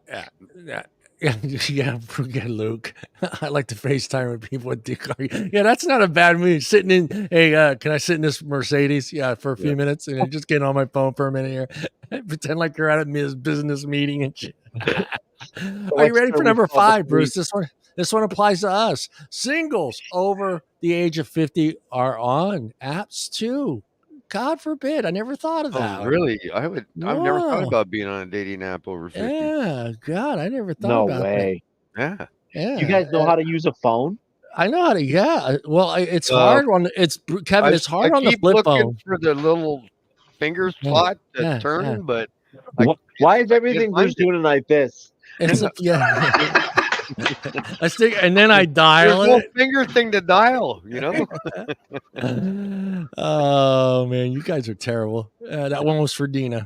Forget Luke. I like to FaceTime with people with dick. Yeah, that's not a bad move. Sitting in, hey, can I sit in this Mercedes? Yeah, for a few minutes, and just getting on my phone for a minute here. Pretend like you're at a business meeting and shit. Are you ready for number 5, Bruce? This one applies to us. Singles over the age of 50 are on apps too. God forbid. I never thought of that. Oh, really? I've never thought about being on a dating app over 50. Yeah, God, I never thought about way. That. Yeah. You guys know how to use a phone? I know how to. Yeah. Well, it's hard on. Kevin. It's hard on the flip phone. For the little finger slot to turn, but why is everything Bruce doing like this? It's I stick, and then I dial There's it. No finger thing to dial, Oh man, you guys are terrible. That one was for Deana.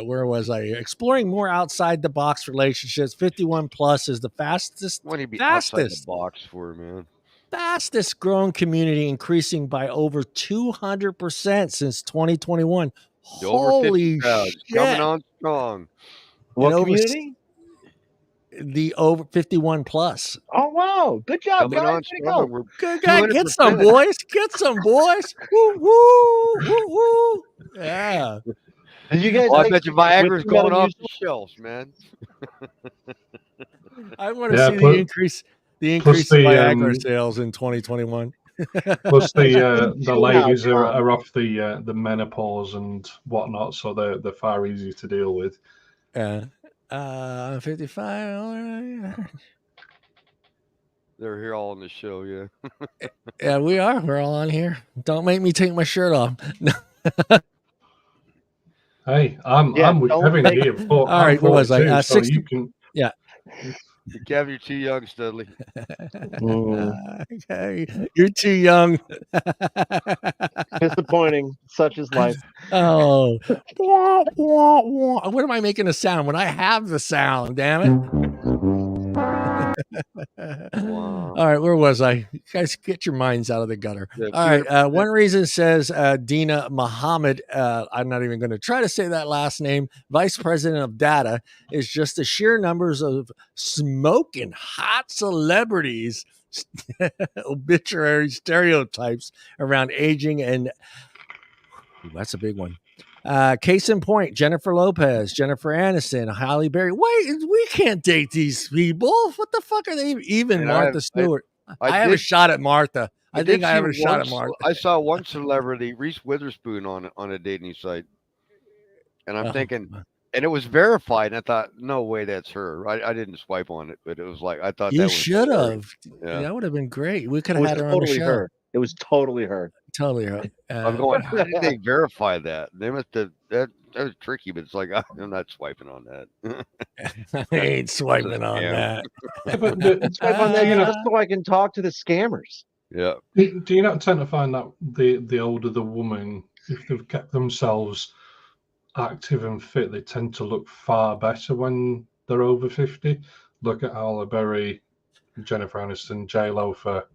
Where was I? Exploring more outside the box relationships. 51 plus is the fastest. What do you be outside the box for, man? Fastest growing community, increasing by over 200% since 2021. Holy shit! Coming on strong. What community? The over 51 plus. Oh wow! Good job, guys. Good guy. Get some boys. Woo woo woo woo. Yeah. Did you guys? I bet your Viagra's going off the shelves, man. I want to see the increase in Viagra sales in 2021. Plus the ladies are off the menopause and whatnot, so they're far easier to deal with. Yeah. 55. They're here all on the show, yeah. Yeah, we are. We're all on here. Don't make me take my shirt off. Hey, I'm with Kevin here. All right, what was I? 60. You can, yeah. Kevin, you're too young, Studley. Okay. You're too young. Disappointing. Such is life. Oh. What am I making a sound when I have the sound? Damn it. Wow. All right, where was I? You guys, get your minds out of the gutter. Yeah, all right. One reason says Deana Muhammad, I'm not even going to try to say that last name, vice president of data, is just the sheer numbers of smoking hot celebrities, obituary stereotypes around aging, and that's a big one. Case in point, Jennifer Lopez, Jennifer Aniston, Halle Berry. Wait, we can't date these people. What the fuck are they? Even and Martha Stewart. I have a shot at Martha. I think I have a shot at Martha. I saw one celebrity, Reese Witherspoon, on a dating site, and I'm thinking, and it was verified. And I thought, no way, that's her. I didn't swipe on it, but it was like I thought you should have. Yeah. That would have been great. We could have had her on the show. Her. It was totally her. Totally her. I'm going, how did they verify that? They must have, that was tricky, but it's like, I'm not swiping on that. I ain't swiping on that. Swipe on that just so I can talk to the scammers. Yeah. Do you not tend to find that the older the woman, if they've kept themselves active and fit, they tend to look far better when they're over 50? Look at Halle Berry, Jennifer Aniston, J-Lo for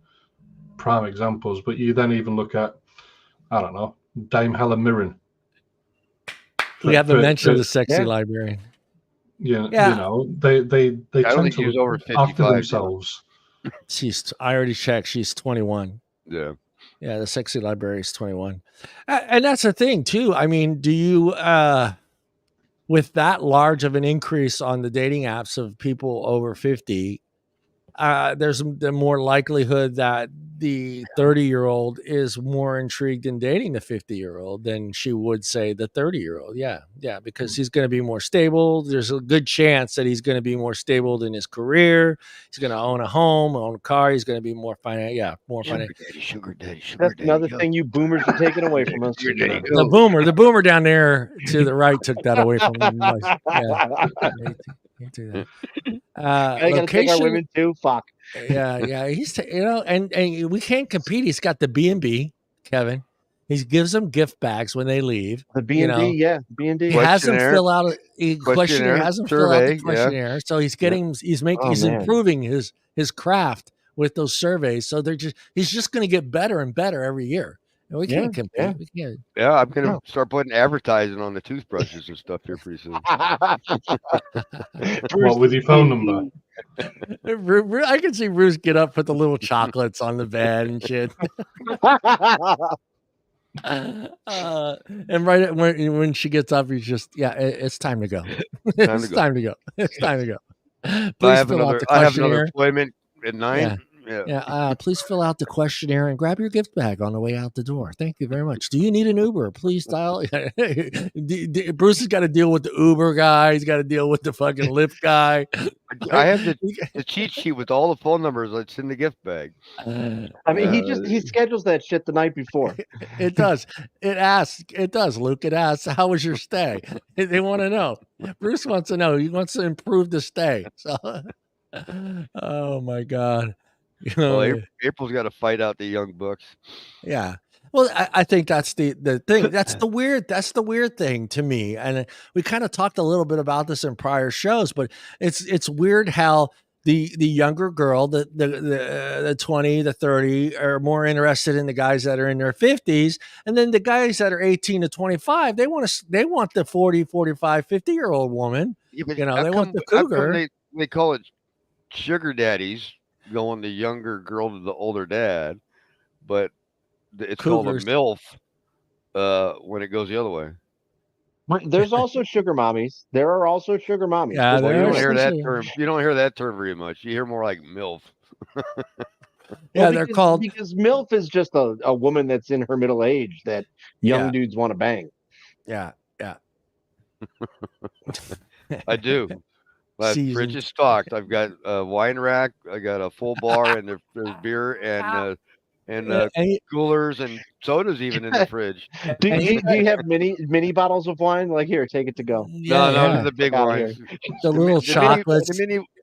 prime examples, but you then even look at, I don't know, Dame Helen Mirren. We haven't mentioned the sexy librarian. Yeah, you know, they tend to look over 55, after themselves. I already checked. She's 21. Yeah. Yeah, the sexy library is 21. And that's the thing too. I mean, do you with that large of an increase on the dating apps of people over 50, there's the more likelihood that the 30-year-old is more intrigued in dating the 50-year-old than she would say the 30-year-old. Yeah. Yeah. Because he's going to be more stable. There's a good chance that he's going to be more stable in his career. He's going to own a home, own a car. He's going to be more financial. Yeah. More financial. Sugar daddy, sugar That's daddy. another Yo. thing you boomers are taking away from us. Sugar daddy, The boomer down there to the right took that away from him. Yeah. He took that. I gotta take our Location. women too. Fuck. Yeah. He's and we can't compete. He's got the B&B, Kevin. He gives them gift bags when they leave. The B&D, yeah, B&D. He has them Questionnaire. fill out a questionnaire. Has them fill out the Survey, yeah. questionnaire. So he's getting, he's man. improving his craft with those surveys. So he's just going to get better and better every year. And we can't compete. yeah. We can't. Yeah, I'm gonna start putting advertising on the toothbrushes and stuff here pretty soon. What with your phone number? I can see Bruce get up, put the little chocolates on the bed and shit. And right when she gets up, he's just, it's time to go. It's time to go. It's time to go. I have another appointment at 9. Please fill out the questionnaire and grab your gift bag on the way out the door. Thank you very much. Do you need an Uber? Please dial. Bruce has got to deal with the Uber guy. He's got to deal with the fucking Lyft guy. I have the cheat sheet with all the phone numbers that's in the gift bag. I mean, he schedules that shit the night before. It does. It does, Luke. It asks, how was your stay? They want to know. Bruce wants to know. He wants to improve the stay. So, oh my God. April's got to fight out the young bucks. Yeah. Well, I think that's the thing. That's the weird thing to me. And we kind of talked a little bit about this in prior shows, but it's weird how the younger girl, the 20, the 30 are more interested in the guys that are in their 50s. And then the guys that are 18 to 25, they want the 40, 45, 50-year-old woman. Yeah, but they want the cougar. They call it sugar daddies, going the younger girl to the older dad, but it's Cougars. called a MILF when it goes the other way. There's also sugar mommies. There are also sugar mommies. Yeah, you don't hear that term. You don't hear that term very much. You hear more like MILF. They're called, because MILF is just a woman that's in her middle age that young dudes want to bang. Yeah. I do. My fridge is stocked. I've got a wine rack. I got a full bar, and there's beer and coolers and sodas even in the fridge. Do you have mini bottles of wine? Like, here, take it to go. No, the big ones. The little chocolates.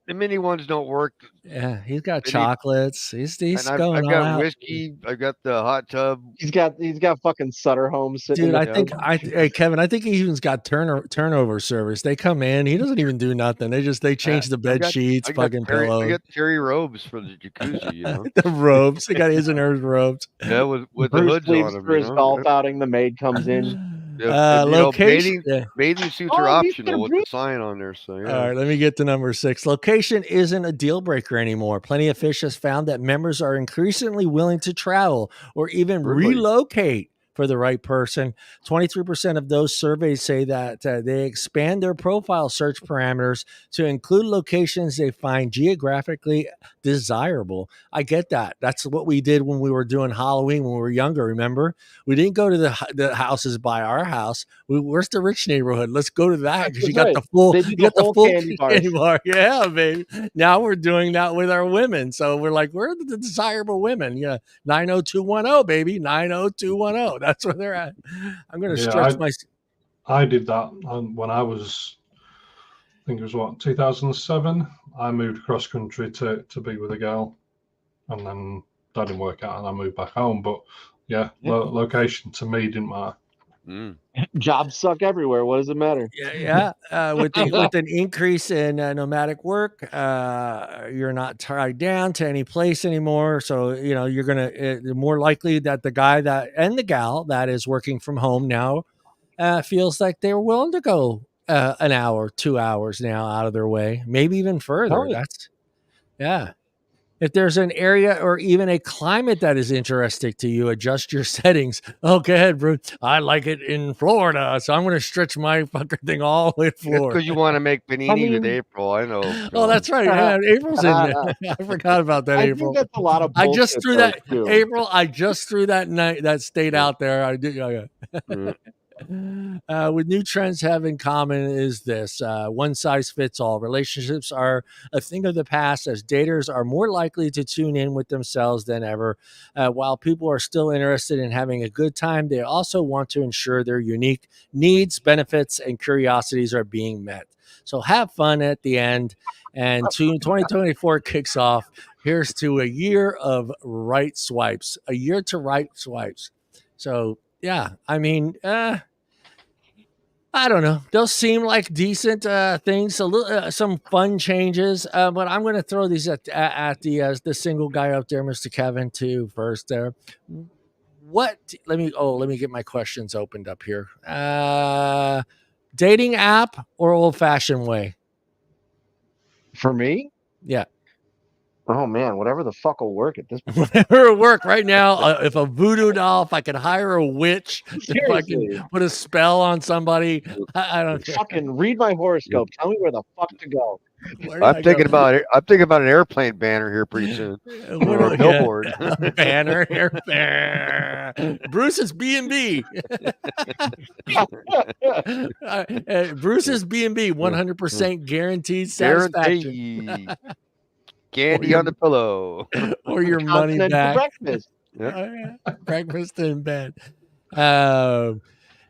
The mini ones don't work. Yeah, he's got chocolates. He's going I've got out. whiskey. I've got the hot tub. He's got fucking Sutter Homes sitting. Dude, hey Kevin, I think he even's got turnover service. They come in, he doesn't even do nothing. They change the bed sheets, fucking pillows. I got Terry robes for the jacuzzi, The robes. They got his and hers robes. Yeah, with Bruce the hoods leaves on them. For his golf outing, the maid comes in. Location. Bathing suits are optional with the sign on there. So yeah. All right, let me get to number 6. Location isn't a deal breaker anymore. Plenty of Fish has found that members are increasingly willing to travel or even relocate for the right person. 23% of those surveys say that they expand their profile search parameters to include locations they find geographically desirable. I get that. That's what we did when we were doing Halloween when we were younger. Remember, we didn't go to the houses by our house. Where's the rich neighborhood? Let's go to that because you got the full, candy bar. Yeah, baby. Now we're doing that with our women. So we're like, where are the desirable women? Yeah, 90210, baby, 90210. That's where they're at. I'm going to stretch my. I did that when I was, I think it was 2007. I moved cross country to be with a girl, and then that didn't work out, and I moved back home. But location to me didn't matter. Jobs suck everywhere. What does it matter? Yeah. With an increase in nomadic work, you're not tied down to any place anymore. So you're gonna more likely that the guy and the gal that is working from home now feels like they're willing to go an hour, 2 hours now out of their way, maybe even further. Yeah. If there's an area or even a climate that is interesting to you, adjust your settings. Oh, go ahead, Bruce. I like it in Florida, so I'm going to stretch my fucking thing all the way to That's Florida. because you want to make panini with mean- April. I know. Oh, John. that's right. Yeah, April's in there. I forgot about that. I April. think that's a lot of I bullshit. just threw though, that too. April. I just threw that night that state Yeah. out there. I did. Mm. With new trends have in common is this: one size fits all. Relationships are a thing of the past, as daters are more likely to tune in with themselves than ever. While people are still interested in having a good time, they also want to ensure their unique needs, benefits, and curiosities are being met. So have fun at the end. And 2024 kicks off. Here's to a year of right swipes, a year to right swipes. So, yeah, I mean, I don't know. Those seem like decent things. A little, some fun changes, but I'm going to throw these at the single guy up there, Mr. Kevin, too. First, there. What? Let me get my questions opened up here. Dating app or old fashioned way? For me, Yeah. oh man, whatever the fuck will work at this point. Whatever will work right now. If a voodoo doll, if I could hire a witch, if I Seriously. can put a spell on somebody, I don't care. Fucking read my horoscope. Tell me where the fuck to go. Where do I I'm thinking go? about it. I'm thinking about an airplane banner here pretty soon. What Or a billboard. A banner here. Bruce's B&B. Bruce's B&B, 100% guaranteed satisfaction. Guarantee. Candy on the pillow. Or your money Continental back. breakfast. Breakfast in bed.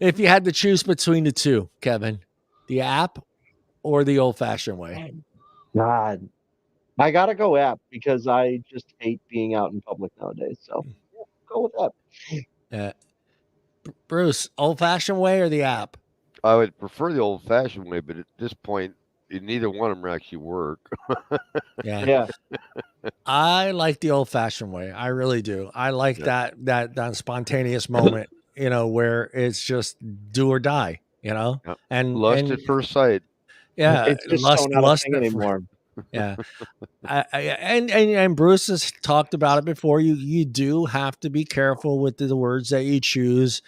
If you had to choose between the two, Kevin, the app or the old-fashioned way? God, I gotta go app because I just hate being out in public nowadays. So yeah, go with app. Bruce, old-fashioned way or the app? I would prefer the old-fashioned way, but at this point, neither one of them actually work. Yeah. I like the old-fashioned way. I really do. I like that spontaneous moment, where it's just do or die, Yeah. and Lust at first sight. yeah, It's just so not a thing at anymore. yeah. And Bruce has talked about it before. You do have to be careful with the words that you choose,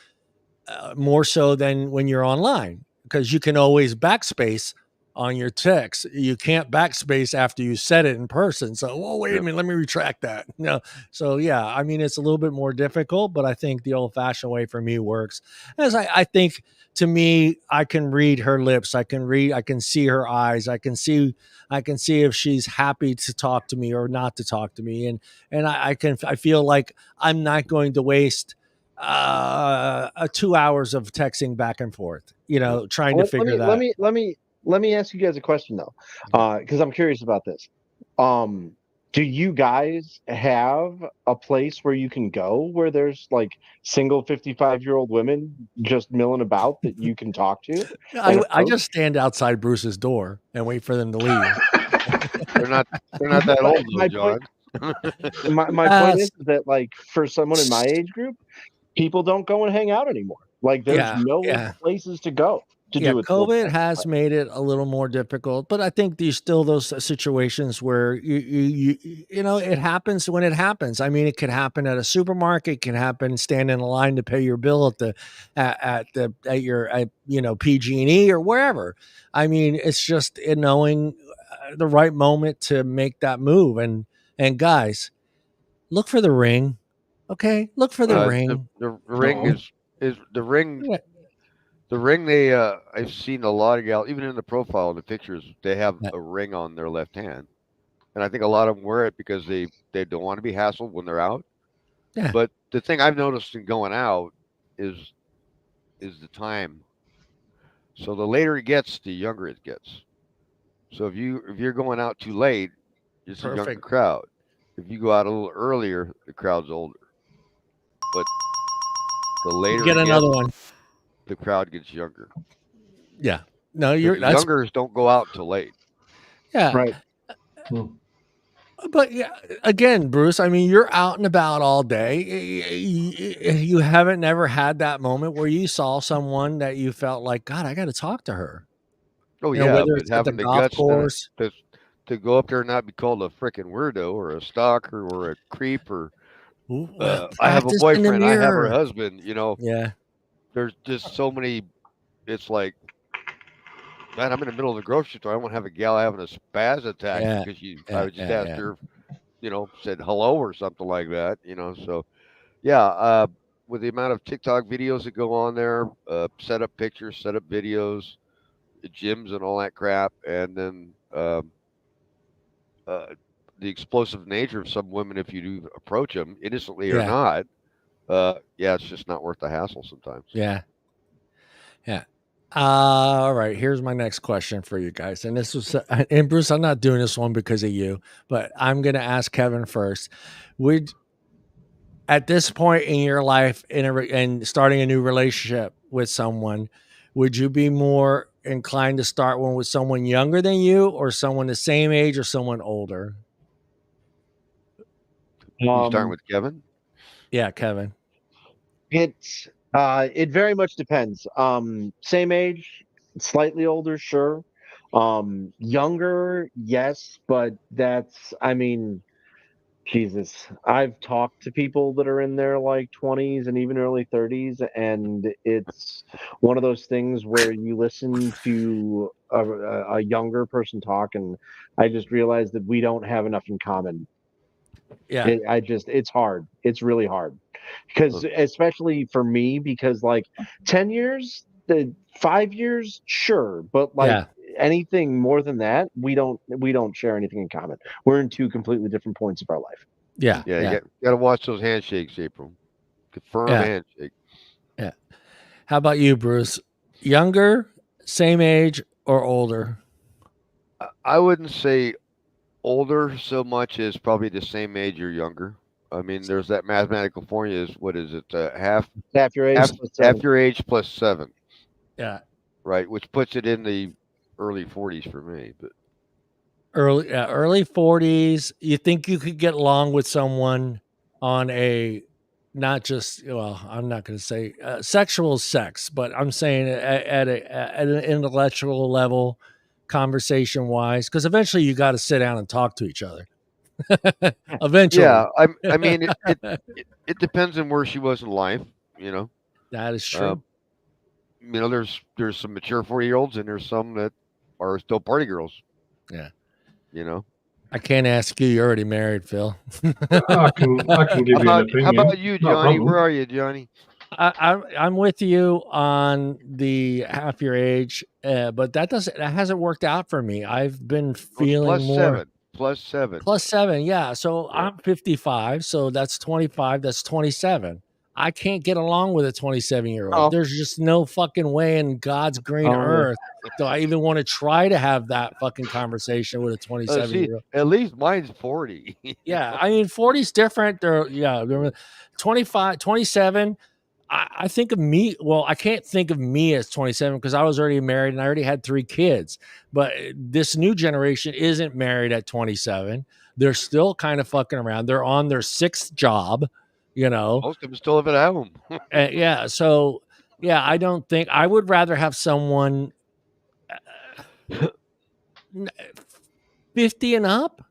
more so than when you're online, because you can always backspace on your text. You can't backspace after you said it in person. So, wait a minute, let me retract that. So yeah, I mean, it's a little bit more difficult, but I think the old fashioned way for me works. As I think, to me, I can read her lips. I can see her eyes. I can see if she's happy to talk to me or not to talk to me. And I feel like I'm not going to waste 2 hours of texting back and forth, trying to figure that. Let me ask you guys a question though, because I'm curious about this. Do you guys have a place where you can go where there's like single 55-year-old women just milling about that you can talk to? I just stand outside Bruce's door and wait for them to leave. They're not that old, though, John. My point is that, like, for someone in my age group, people don't go and hang out anymore. Like, there's no places to go to do it. COVID has made it a little more difficult, but I think there's still those situations where it happens when it happens. I mean, it could happen at a supermarket, it can happen standing in line to pay your bill at your PG&E or wherever. I mean, it's just knowing the right moment to make that move. And guys, look for the ring. Okay, look for the ring. The ring is the ring. Yeah. The ring, I've seen a lot of gals, even in the profile, in the pictures, they have a ring on their left hand. And I think a lot of them wear it because they don't want to be hassled when they're out. Yeah. But the thing I've noticed in going out is the time. So the later it gets, the younger it gets. So if you're going out too late, it's a younger crowd. If you go out a little earlier, the crowd's older. But the later get another one. The crowd gets younger. Yeah. No, the youngers don't go out till late. Yeah. Right. But yeah, again, Bruce, I mean, you're out and about all day. You haven't never had that moment where you saw someone that you felt like, God, I got to talk to her. Oh, whether it's at the golf course, to to go up there and not be called a frickin' weirdo or a stalker or a creep or I have a Practice in the boyfriend, I have her mirror. husband. Yeah. There's just so many. It's like, man, I'm in the middle of the grocery store. I won't have a gal having a spaz attack Yeah. because I Yeah. would just Yeah. asked Yeah. her, said hello or something like that. So yeah, with the amount of TikTok videos that go on there, set up pictures, set up videos, the gyms and all that crap, and then uh, the explosive nature of some women if you do approach them innocently or Yeah. not. Yeah, it's just not worth the hassle sometimes. Yeah. Yeah. All right. Here's my next question for you guys. And this was, and Bruce, I'm not doing this one because of you, but I'm going to ask Kevin first. Would, at this point in your life, and starting a new relationship with someone, would you be more inclined to start one with someone younger than you, or someone the same age, or someone older? You starting with Kevin? Yeah, Kevin. It very much depends. Same age, slightly older, sure. Younger, yes, but I mean, Jesus, I've talked to people that are in their like 20s and even early 30s, and it's one of those things where you listen to a younger person talk, and I just realized that we don't have enough in common. Yeah. It's hard. It's really hard because, especially for me, because like 10 years, 5 years, sure, but like Yeah. anything more than that, we don't share anything in common. We're in two completely different points of our life. Yeah. Yeah, Yeah. you got to watch those handshakes, April. Confirm Yeah. handshake. Yeah. How about you, Bruce? Younger, same age, or older? I wouldn't say older so much as probably the same age or younger. I mean, there's that mathematical formula. Is what is it? Half your age Half plus half 7. your age plus 7, Yeah. right? Which puts it in the early 40s for me. But Early 40s. You think you could get along with someone on a, not just, well, I'm not going to say sexual sex, but I'm saying at an intellectual level, conversation wise, because eventually you got to sit down and talk to each other. Eventually. yeah, I mean, it depends on where she was in life. You know, That is uh, true. there's some mature 40-year-olds and there's some that are still party girls. Yeah. You know. I can't ask you. You're already married, Phil. I can give you an opinion. How about you, Not a Johnny? Where problem. are you, Johnny? I'm with you on the half your age, but that hasn't worked out for me. I've been Oh, it's feeling more plus 7. plus 7. Yeah. So Yeah. I'm 55. So that's 25. That's 27. I can't get along with a 27-year-old. Oh, There's just no fucking way in God's green oh yeah. earth do I even want to try to have that fucking conversation with a See, 27-year-old. at least mine's 40. Yeah. I mean, 40 is different. They're 25, 27. I think of me. Well, I can't think of me as 27 because I was already married and I already had 3 kids. But this new generation isn't married at 27. They're still kind of fucking around. They're on their 6th job, Most of them still live at home. Yeah. So, yeah, I don't think I would rather have someone 50 and up.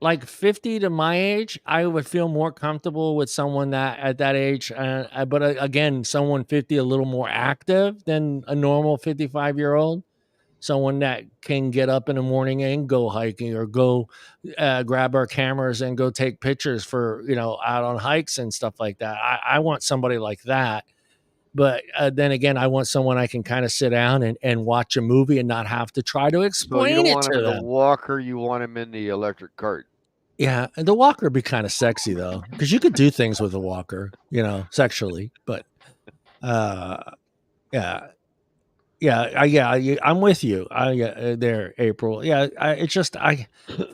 Like 50 to my age, I would feel more comfortable with someone that at that age. But again, someone 50 a little more active than a normal 55-year-old. Someone that can get up in the morning and go hiking or go grab our cameras and go take pictures for, out on hikes and stuff like that. I want somebody like that. But then again, I want someone I can kind of sit down and watch a movie and not have to try to So you explain don't it want him to in the them. walker, you want him in the electric cart. Yeah, and the walker would be kind of sexy though, because you could do things with a walker, sexually. But yeah, I'm with you. There, April. Yeah, it's just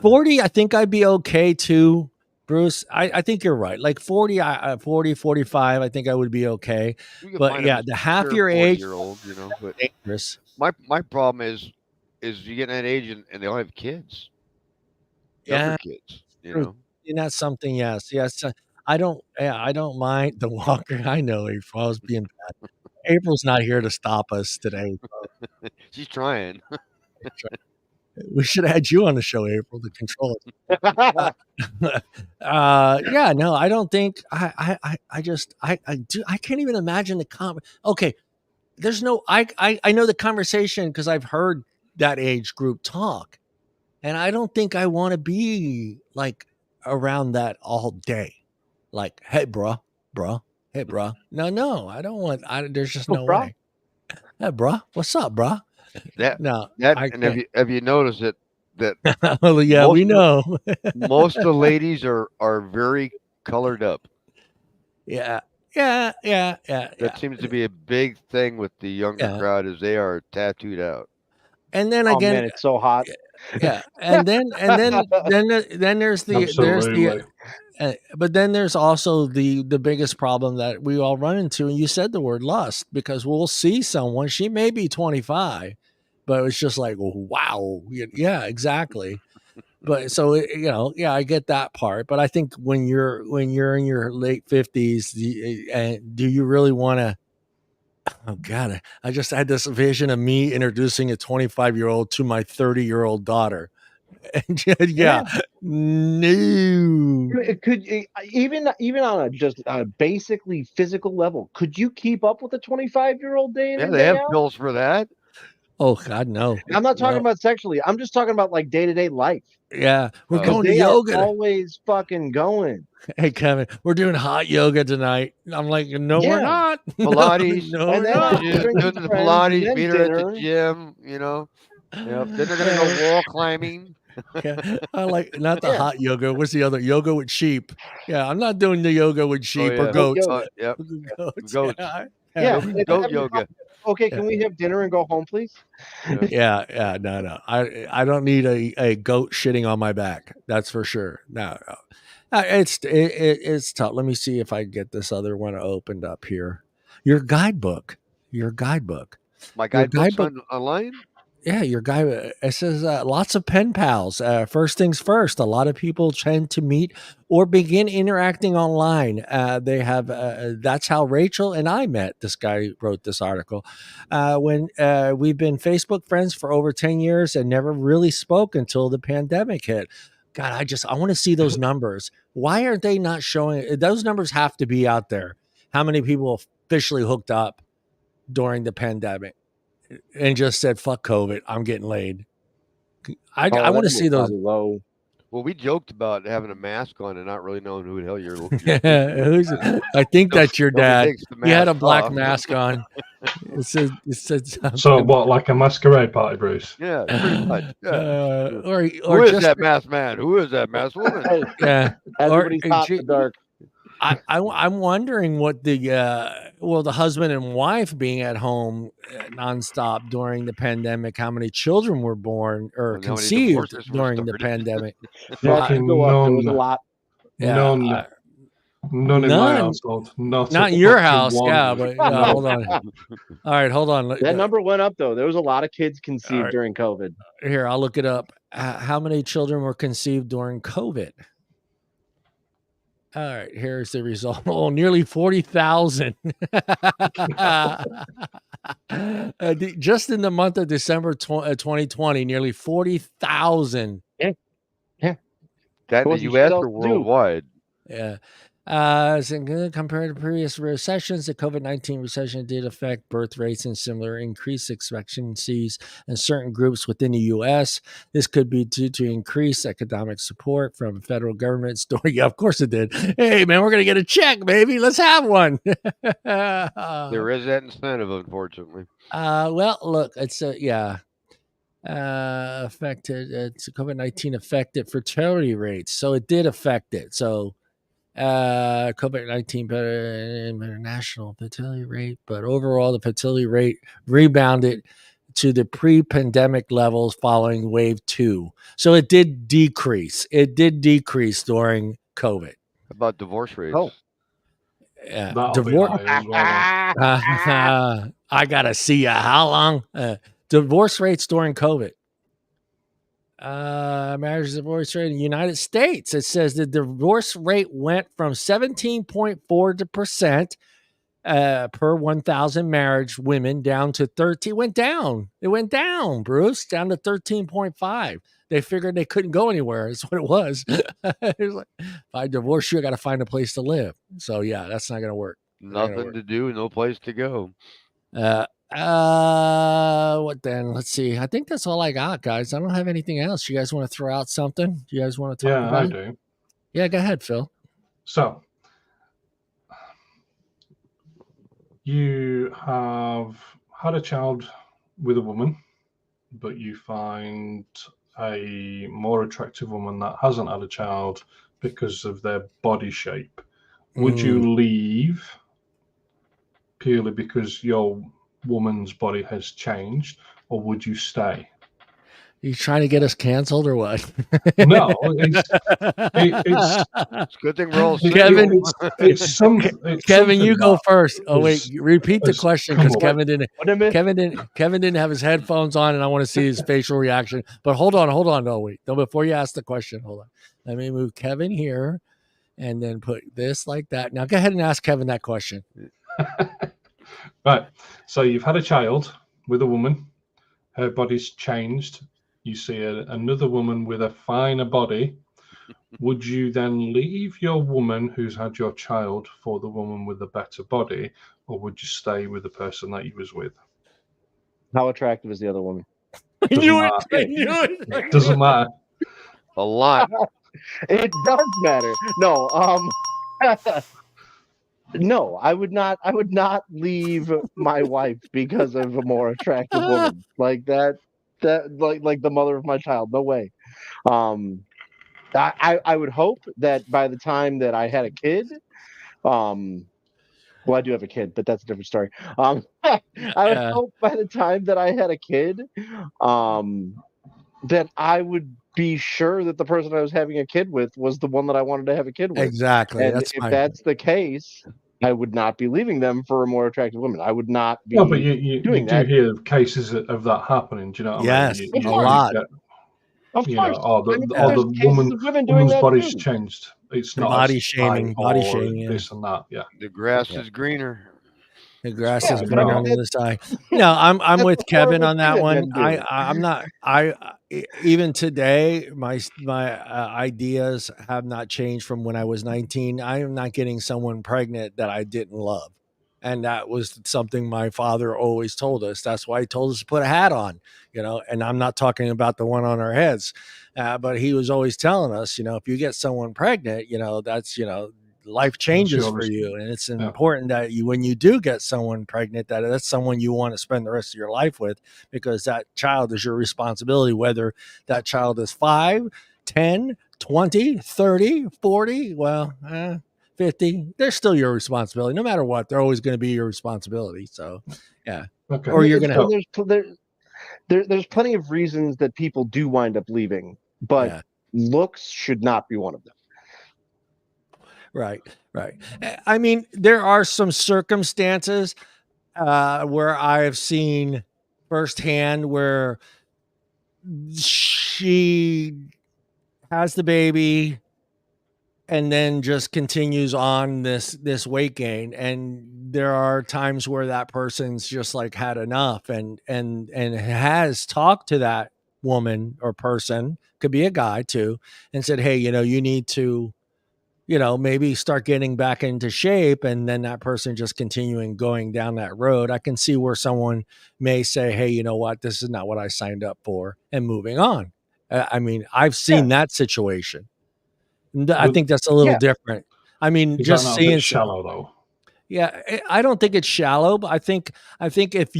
40. I think I'd be okay too, Bruce. I think you're right. Like 40, 40, 45. I think I would be okay. You can But find yeah, a the half mature your age, 40-year-old, but dangerous. my problem is you get in that age and they all have kids. Yeah, Younger kids, true. And that's something. Yes. I don't. Yeah, I don't mind the walker. I know April. I was being bad. April's not here to stop us today. She's trying. We should have had you on the show, April, to control it. Yeah, no, I don't think I just I can't even imagine the okay. There's no I know the conversation because I've heard that age group talk, and I don't think I want to be like around that all day. Like, hey, bro, hey, bro. No, I don't want. There's just no Bruh. way. Hey, bro, what's up, bro? That No, that I and have can't. you noticed that Well, yeah, most we of know. most of the ladies are very colored up. Yeah. That seems to be a big thing with the younger Yeah. crowd is they are tattooed out. And then Oh again, man, it's so hot. yeah. And then there's Absolutely. but then there's also the biggest problem that we all run into, and you said the word lust, because we'll see someone, she may be 25, but it's just like, wow, yeah, exactly. But so yeah, I get that part, but I think when you're in your late 50s, do you really want to? Oh God, I just had this vision of me introducing a 25-year-old to my 30-year-old daughter. And yeah, no. Even on a just basically physical level, could you keep up with a 25-year-old day in Yeah, and they day have out? pills for that. Oh God, no. I'm not talking No. about sexually. I'm just talking about like day-to-day life. Yeah, we're Because going to They are yoga. always fucking going. Hey Kevin, we're doing hot yoga tonight. I'm like, no, we're Yeah. not. Pilates, No, And we're then not. just drinking doing the friends, and Pilates, then meet her at the dinner. gym, Yep. Then they're gonna go wall climbing. Yeah, I like not the Yeah. hot yoga. What's the other yoga with sheep? Yeah, I'm not doing the yoga with sheep or Yeah. Goat goats. yoga. Yep. Goats. Goats. Yeah, Yeah. Goat, And it's goat 7 o'clock. yoga. Okay, yeah. can we have dinner and go home, please? Yeah, no. I don't need a goat shitting on my back. That's for sure. No. It's tough. Let me see if I get this other one opened up here. Your guidebook. Your guidebook. My Your guidebooks guidebook. online. Yeah, your guy. It says lots of pen pals. First things first. A lot of people tend to meet or begin interacting online. They have. That's how Rachel and I met. This guy wrote this article. When we've been Facebook friends for over 10 years and never really spoke until the pandemic hit. God, I want to see those numbers. Why aren't they not showing? Those numbers have to be out there. How many people officially hooked up during the pandemic and just said, fuck COVID, I'm getting laid? I Oh, want to that see number's those. probably low. Well, we joked about having a mask on and not really knowing who the hell you're I think that's your Nobody dad. takes the He had a mask black off. mask on. It said something. So what, like a masquerade party, Bruce? Yeah, pretty much. Yeah. Or Who is just that masked man? Who is that masked woman? Hey, yeah. everybody's hot in the dark. I'm wondering what the husband and wife being at home nonstop during the pandemic, how many children were born or And how many conceived divorces were during the started. pandemic. Yeah, Fucking go up. There was a none. lot. Yeah, None in my none. household. Not Not a in your fucking house, one. yeah, but No. hold on. All right, hold on. That number went up though. There was a lot of kids All conceived right. during COVID. Here, I'll look it up. How many children were conceived during COVID? All right, here's the result. Oh, nearly 40,000. Just in the month of December 2020, nearly 40,000. Yeah. That in the Wasn't U.S. shit or else to do. worldwide? Yeah. Compared to previous recessions, the COVID-19 recession did affect birth rates and similar increased expectancies in certain groups within the U.S. This could be due to increased economic support from federal government. Yeah, of course it did. Hey, man, we're going to get a check, baby. Let's have one. There is that incentive, unfortunately. Well, look, it's affected. It's COVID-19 affected fertility rates, so it did affect it. So COVID-19 better international fertility rate, but overall the fertility rate rebounded to the pre-pandemic levels following wave 2. So it did decrease. It did decrease during COVID. How about divorce rates? Oh. Yeah, That'll be higher as well. I gotta see ya. How long? Divorce rates during COVID. Marriage divorce rate in the United States. It says the divorce rate went from 17.4% per 1,000 marriage women down to 13. Went down. It went down, Bruce, down to 13.5. They figured they couldn't go anywhere. Is what it was. It was like, if I divorce you, I got to find a place to live. So yeah, that's not going to work. Nothing to do, no place to go. What then? Let's see. I think that's all I got, guys. I don't have anything else. You guys want to throw out something? You guys want to talk about? I it? do. Yeah, go ahead, Phil. So, you have had a child with a woman, but you find a more attractive woman that hasn't had a child because of their body shape. Would you leave purely because your woman's body has changed, or would you stay? You trying to get us canceled or what? No, it's It's a good thing we're all Kevin, it's Kevin, you go that first. Oh wait, repeat the has question come because up. Kevin didn't have his headphones on, and I want to see his facial reaction. But hold on. No, wait. No, before you ask the question, hold on. Let me move Kevin here, and then put this like that. Now go ahead and ask Kevin that question. Right. So you've had a child with a woman. Her body's changed. You see another woman with a finer body. Would you then leave your woman who's had your child for the woman with a better body, or would you stay with the person that you was with? How attractive is the other woman? I knew it. Doesn't matter. A lot. It does matter. No, no, I would not leave my wife because of a more attractive woman. Like that like the mother of my child. No way. I would hope that by the time that I had a kid, well, I do have a kid, but that's a different story. I would hope by the time that I had a kid, that I would be sure that the person I was having a kid with was the one that I wanted to have a kid with. Exactly. And if that's the case, I would not be leaving them for a more attractive woman. I would not be. No, but you doing do that. hear cases of that happening. Do you know what I mean? Yes, a lot. Of course. The woman's body's changed. It's not body shaming, this and that. Yeah. The grass is greener. The grass is greener on the other side. No, I'm with Kevin on that one. I'm not. Even today, my ideas have not changed from when I was 19. I am not getting someone pregnant that I didn't love, and that was something my father always told us. That's why he told us to put a hat on, And I'm not talking about the one on our heads, but he was always telling us, if you get someone pregnant, that's life changes for you, and it's important that when you do get someone pregnant, that's someone you want to spend the rest of your life with, because that child is your responsibility, whether that child is 5, 10, 20, 30, 40, 50. They're still your responsibility. No matter what, they're always going to be your responsibility. So yeah. Okay. Or you're going to there's plenty of reasons that people do wind up leaving, but looks should not be one of them. Right. I mean, there are some circumstances where I have seen firsthand where she has the baby and then just continues on this weight gain, and there are times where that person's just like had enough and has talked to that woman or person, could be a guy too, and said, hey, you need to maybe start getting back into shape, and then that person just continuing going down that road. I can see where someone may say, hey, you know what, this is not what I signed up for, and moving on. I mean, I've seen that situation. I think that's a little different. I mean, just seeing a bit shallow though. Yeah, I don't think it's shallow, but I think if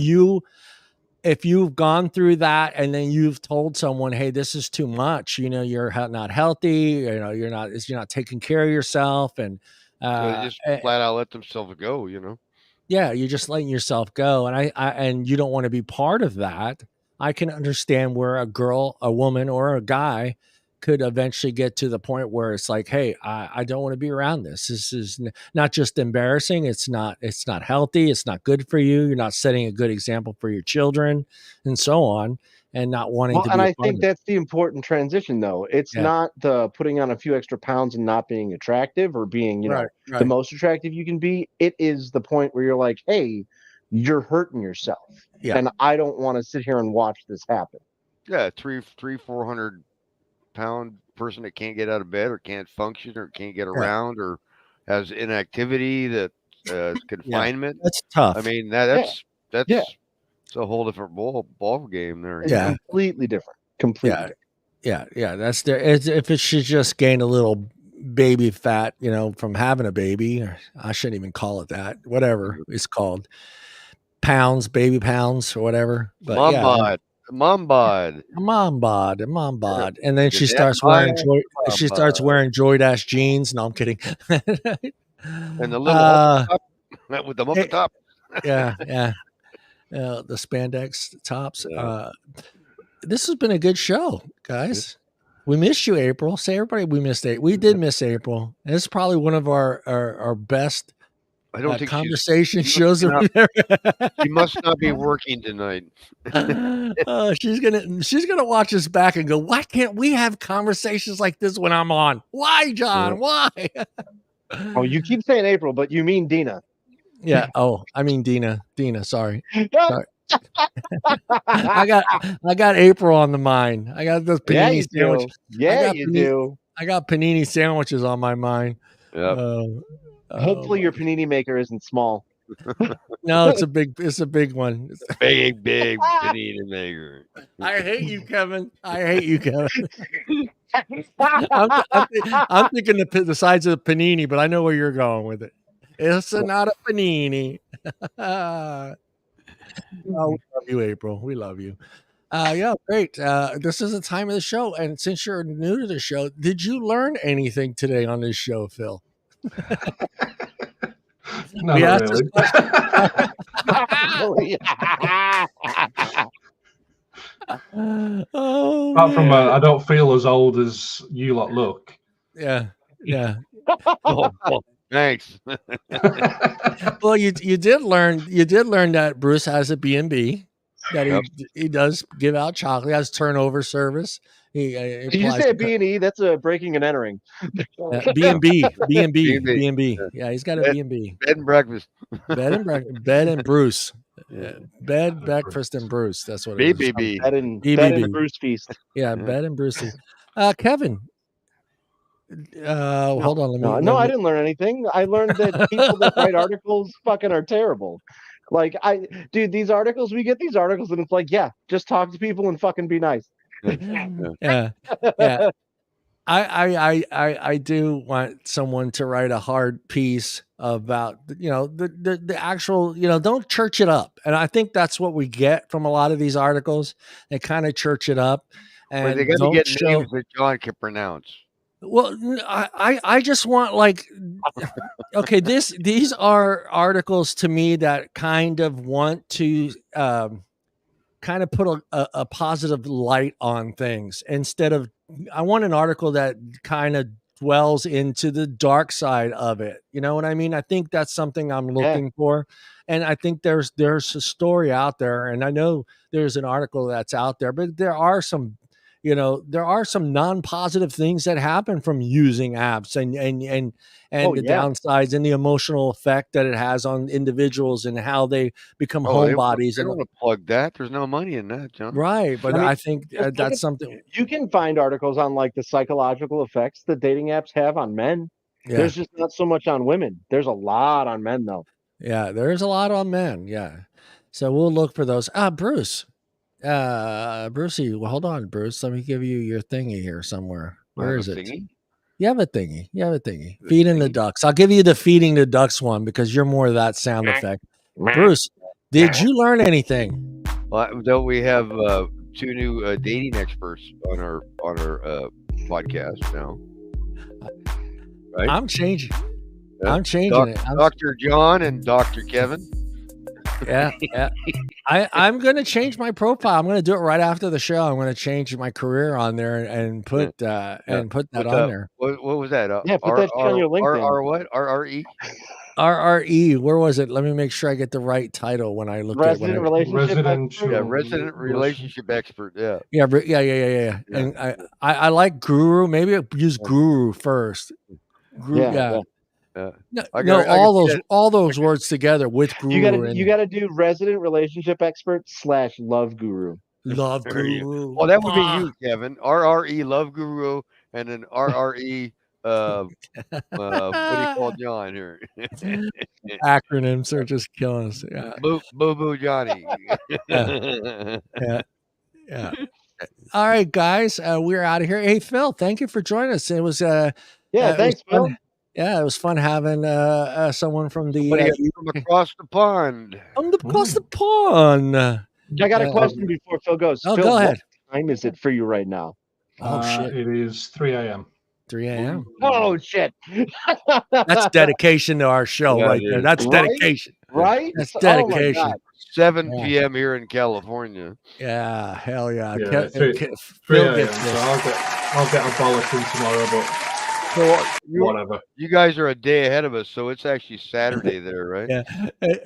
you've gone through that and then you've told someone, hey, this is too much, you're not healthy, you're not taking care of yourself, and they just flat out let themselves go, Yeah, you're just letting yourself go, and and you don't want to be part of that. I can understand where a woman or a guy could eventually get to the point where it's like, hey, I don't want to be around this. This is not just embarrassing. It's not healthy. It's not good for you. You're not setting a good example for your children, and so on. and not wanting Well, to and be a I part think of it. that's the important transition, though. It's Yeah. not the putting on a few extra pounds and not being attractive or being, Right, the right. most attractive you can be. It is the point where you're like, hey, you're hurting yourself. Yeah. And I don't want to sit here and watch this happen. Yeah, 400-pound person that can't get out of bed or can't function or can't get around or has inactivity that confinement. That's tough. I mean Yeah. that's Yeah. it's a whole different ball game there. It's Yeah. completely different. Completely Yeah. different. Yeah. That's there. If it should just gain a little baby fat, from having a baby, or I shouldn't even call it that, whatever it's called, baby pounds or whatever. But Mom bod. mom bod, and then she Is that starts wearing mom Joy Dash jeans. No, I'm kidding. and the little top with the muffin it- top. yeah, the spandex tops. Yeah. This has been a good show, guys. We missed you, April. Say everybody we missed April. We did miss April. And it's probably one of our best I don't think conversation she shows that we've ever she must not be working tonight. she's gonna watch us back and go, why can't we have conversations like this when I'm on? Why, John? Yeah. Why? Oh, you keep saying April, but you mean Deana. Yeah. Oh, I mean Deana. Sorry. I got April on the mind. I got those Yeah, panini you sandwich. do. Yeah, you do. I got panini sandwiches on my mind. Yep. Hopefully your panini maker isn't small. No, it's a big one. Big panini maker. I hate you, Kevin. I'm thinking the size of the panini, but I know where you're going with it. It's not a panini. Oh, we love you, April. We love you. Yeah, great. This is the time of the show, and since you're new to the show, did you learn anything today on this show, Phil? No, We not asked this really. Oh, Apart from man. I don't feel as old as you lot look. Yeah. Oh, thanks. Well, you did learn that Bruce has a B&B, that he does give out chocolate, has turnover service. Did you say a B&E? That's a breaking and entering. B&B. Yeah, he's got a B&B. Bed and breakfast. Bed and Bruce. Bed, breakfast, and Bruce. That's what it is. BBB. Bed and Bruce feast. Yeah, Bed and Brucey. Kevin. Hold on. I didn't learn anything. I learned that people that write articles fucking are terrible. Like these articles, we get these articles and it's like, yeah, just talk to people and fucking be nice. Yeah. I do want someone to write a hard piece about the actual, don't church it up. And I think that's what we get from a lot of these articles. They kind of church it up, and they got to get names that John can pronounce. Well, I just want, like, okay, these are articles to me that kind of want to kind of put a positive light on things, instead of, I want an article that kind of dwells into the dark side of it. You know what I mean? I think that's something I'm looking for. And I think there's a story out there, and I know there's an article that's out there, but there are some non-positive things that happen from using apps, and the downsides and the emotional effect that it has on individuals and how they become homebodies. They don't want to plug that. There's no money in that, John. Right, but I think that's something. You can find articles on, like, the psychological effects that dating apps have on men. Yeah. There's just not so much on women. There's a lot on men, though. Yeah, there's a lot on men. Yeah, so we'll look for those. Bruce. Brucey, well, hold on, Bruce. Let me give you your thingy here somewhere. Where is it? Thingy? You have a thingy. Feeding the ducks. I'll give you the feeding the ducks one because you're more of that sound effect. Bruce, did you learn anything? Well, we have 2 new dating experts on our podcast now. Right? I'm changing. Yeah. I'm changing it. Dr. John and Dr. Kevin. Yeah. I'm going to change my profile. I'm going to do it right after the show. I'm going to change my career on there and put that on there. What was that? Put that on your LinkedIn. What? RRE? RRE. Where was it? Let me make sure I get the right title when I look at when Resident I. relationship expert. Yeah, resident relationship expert. Yeah. Yeah, yeah. And I like Guru. Maybe use Guru first. Guru, yeah. No, all those words together with You Guru. got to do resident relationship expert / love guru. Love There you Guru. Well, that would be you, Kevin. RRE Love Guru, and then RRE. What do you call John here? Acronyms are just killing us. Yeah. Boo Boo Johnny. Yeah. All right, guys, we're out of here. Hey, Phil, thank you for joining us. It was thanks, Phil. Yeah, it was fun having someone from the from across the pond. Across the pond. I got a question before Phil goes. Oh, Phil, go ahead. What time is it for you right now? Oh shit! It is 3 a.m. 3 a.m. Oh shit! That's dedication to our show right there. That's dedication. Right? That's dedication. Oh 7 p.m. here in California. Yeah, hell yeah. Yeah, 3 a.m. So I'll get a bollocking tomorrow, but whatever. You guys are a day ahead of us, so it's actually Saturday there, right? Yeah.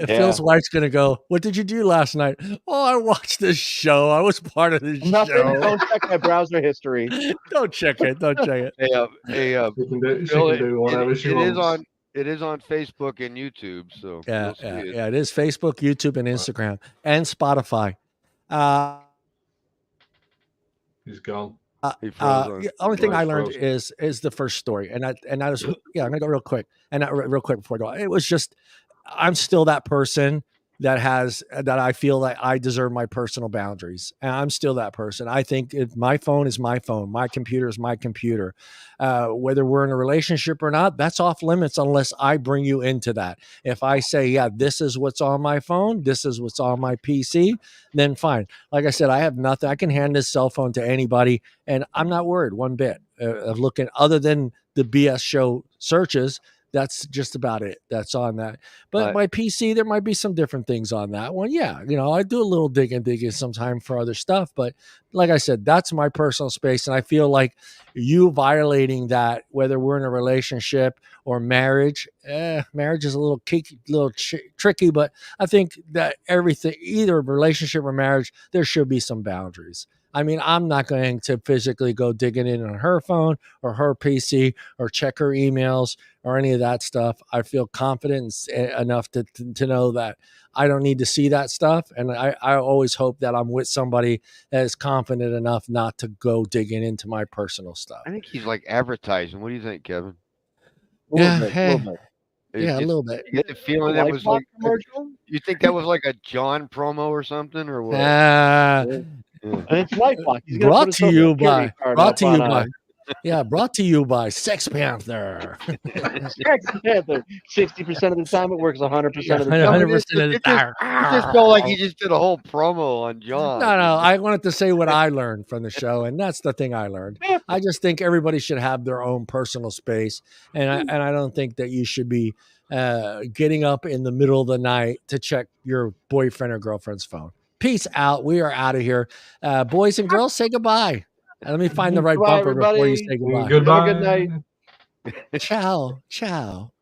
Phil's wife's gonna go, what did you do last night? Oh, I watched this show. I was part of this Nothing. show. Don't check my browser history. Don't check it. Don't check it. She can do whatever she wants. It is on Facebook and YouTube, so yeah, it is Facebook, YouTube, and Instagram, and Spotify. He's gone. The only thing I learned is the first story, and that is I'm gonna go real quick, and real quick before I go. It was just I'm still that person that I feel like I deserve my personal boundaries, and I'm still that person. I think my phone is my phone, my computer is my computer. Whether we're in a relationship or not, that's off limits unless I bring you into that. If I say, yeah, this is what's on my phone, this is what's on my PC, then fine. Like I said, I have nothing. I can hand this cell phone to anybody, and I'm not worried one bit of looking other than the BS show searches. That's just about it. That's on that. But my PC, there might be some different things on that one. Yeah, I do a little digging sometimes for other stuff. But like I said, that's my personal space. And I feel like you violating that, whether we're in a relationship or marriage, marriage is a little tricky. But I think that everything, either relationship or marriage, there should be some boundaries. I mean, I'm not going to physically go digging in on her phone or her PC or check her emails or any of that stuff. I feel confident enough to know that I don't need to see that stuff. And I always hope that I'm with somebody that is confident enough not to go digging into my personal stuff. I think he's like advertising. What do you think, Kevin? A little bit. You get the feeling that was like commercial? You think that was like a John promo or something, or what? And it's LifeLock. Brought to you by Sex Panther. Sex Panther. 60% of the time it works 100% of the time. 100% of the time. It just felt like he just did a whole promo on John. No, I wanted to say what I learned from the show, and that's the thing I learned. I just think everybody should have their own personal space, and I don't think that you should be getting up in the middle of the night to check your boyfriend or girlfriend's phone. Peace out. We are out of here. Boys and girls, say goodbye. Let me find the right bumper before you say goodbye. Goodbye. Have a good night. Ciao. Ciao.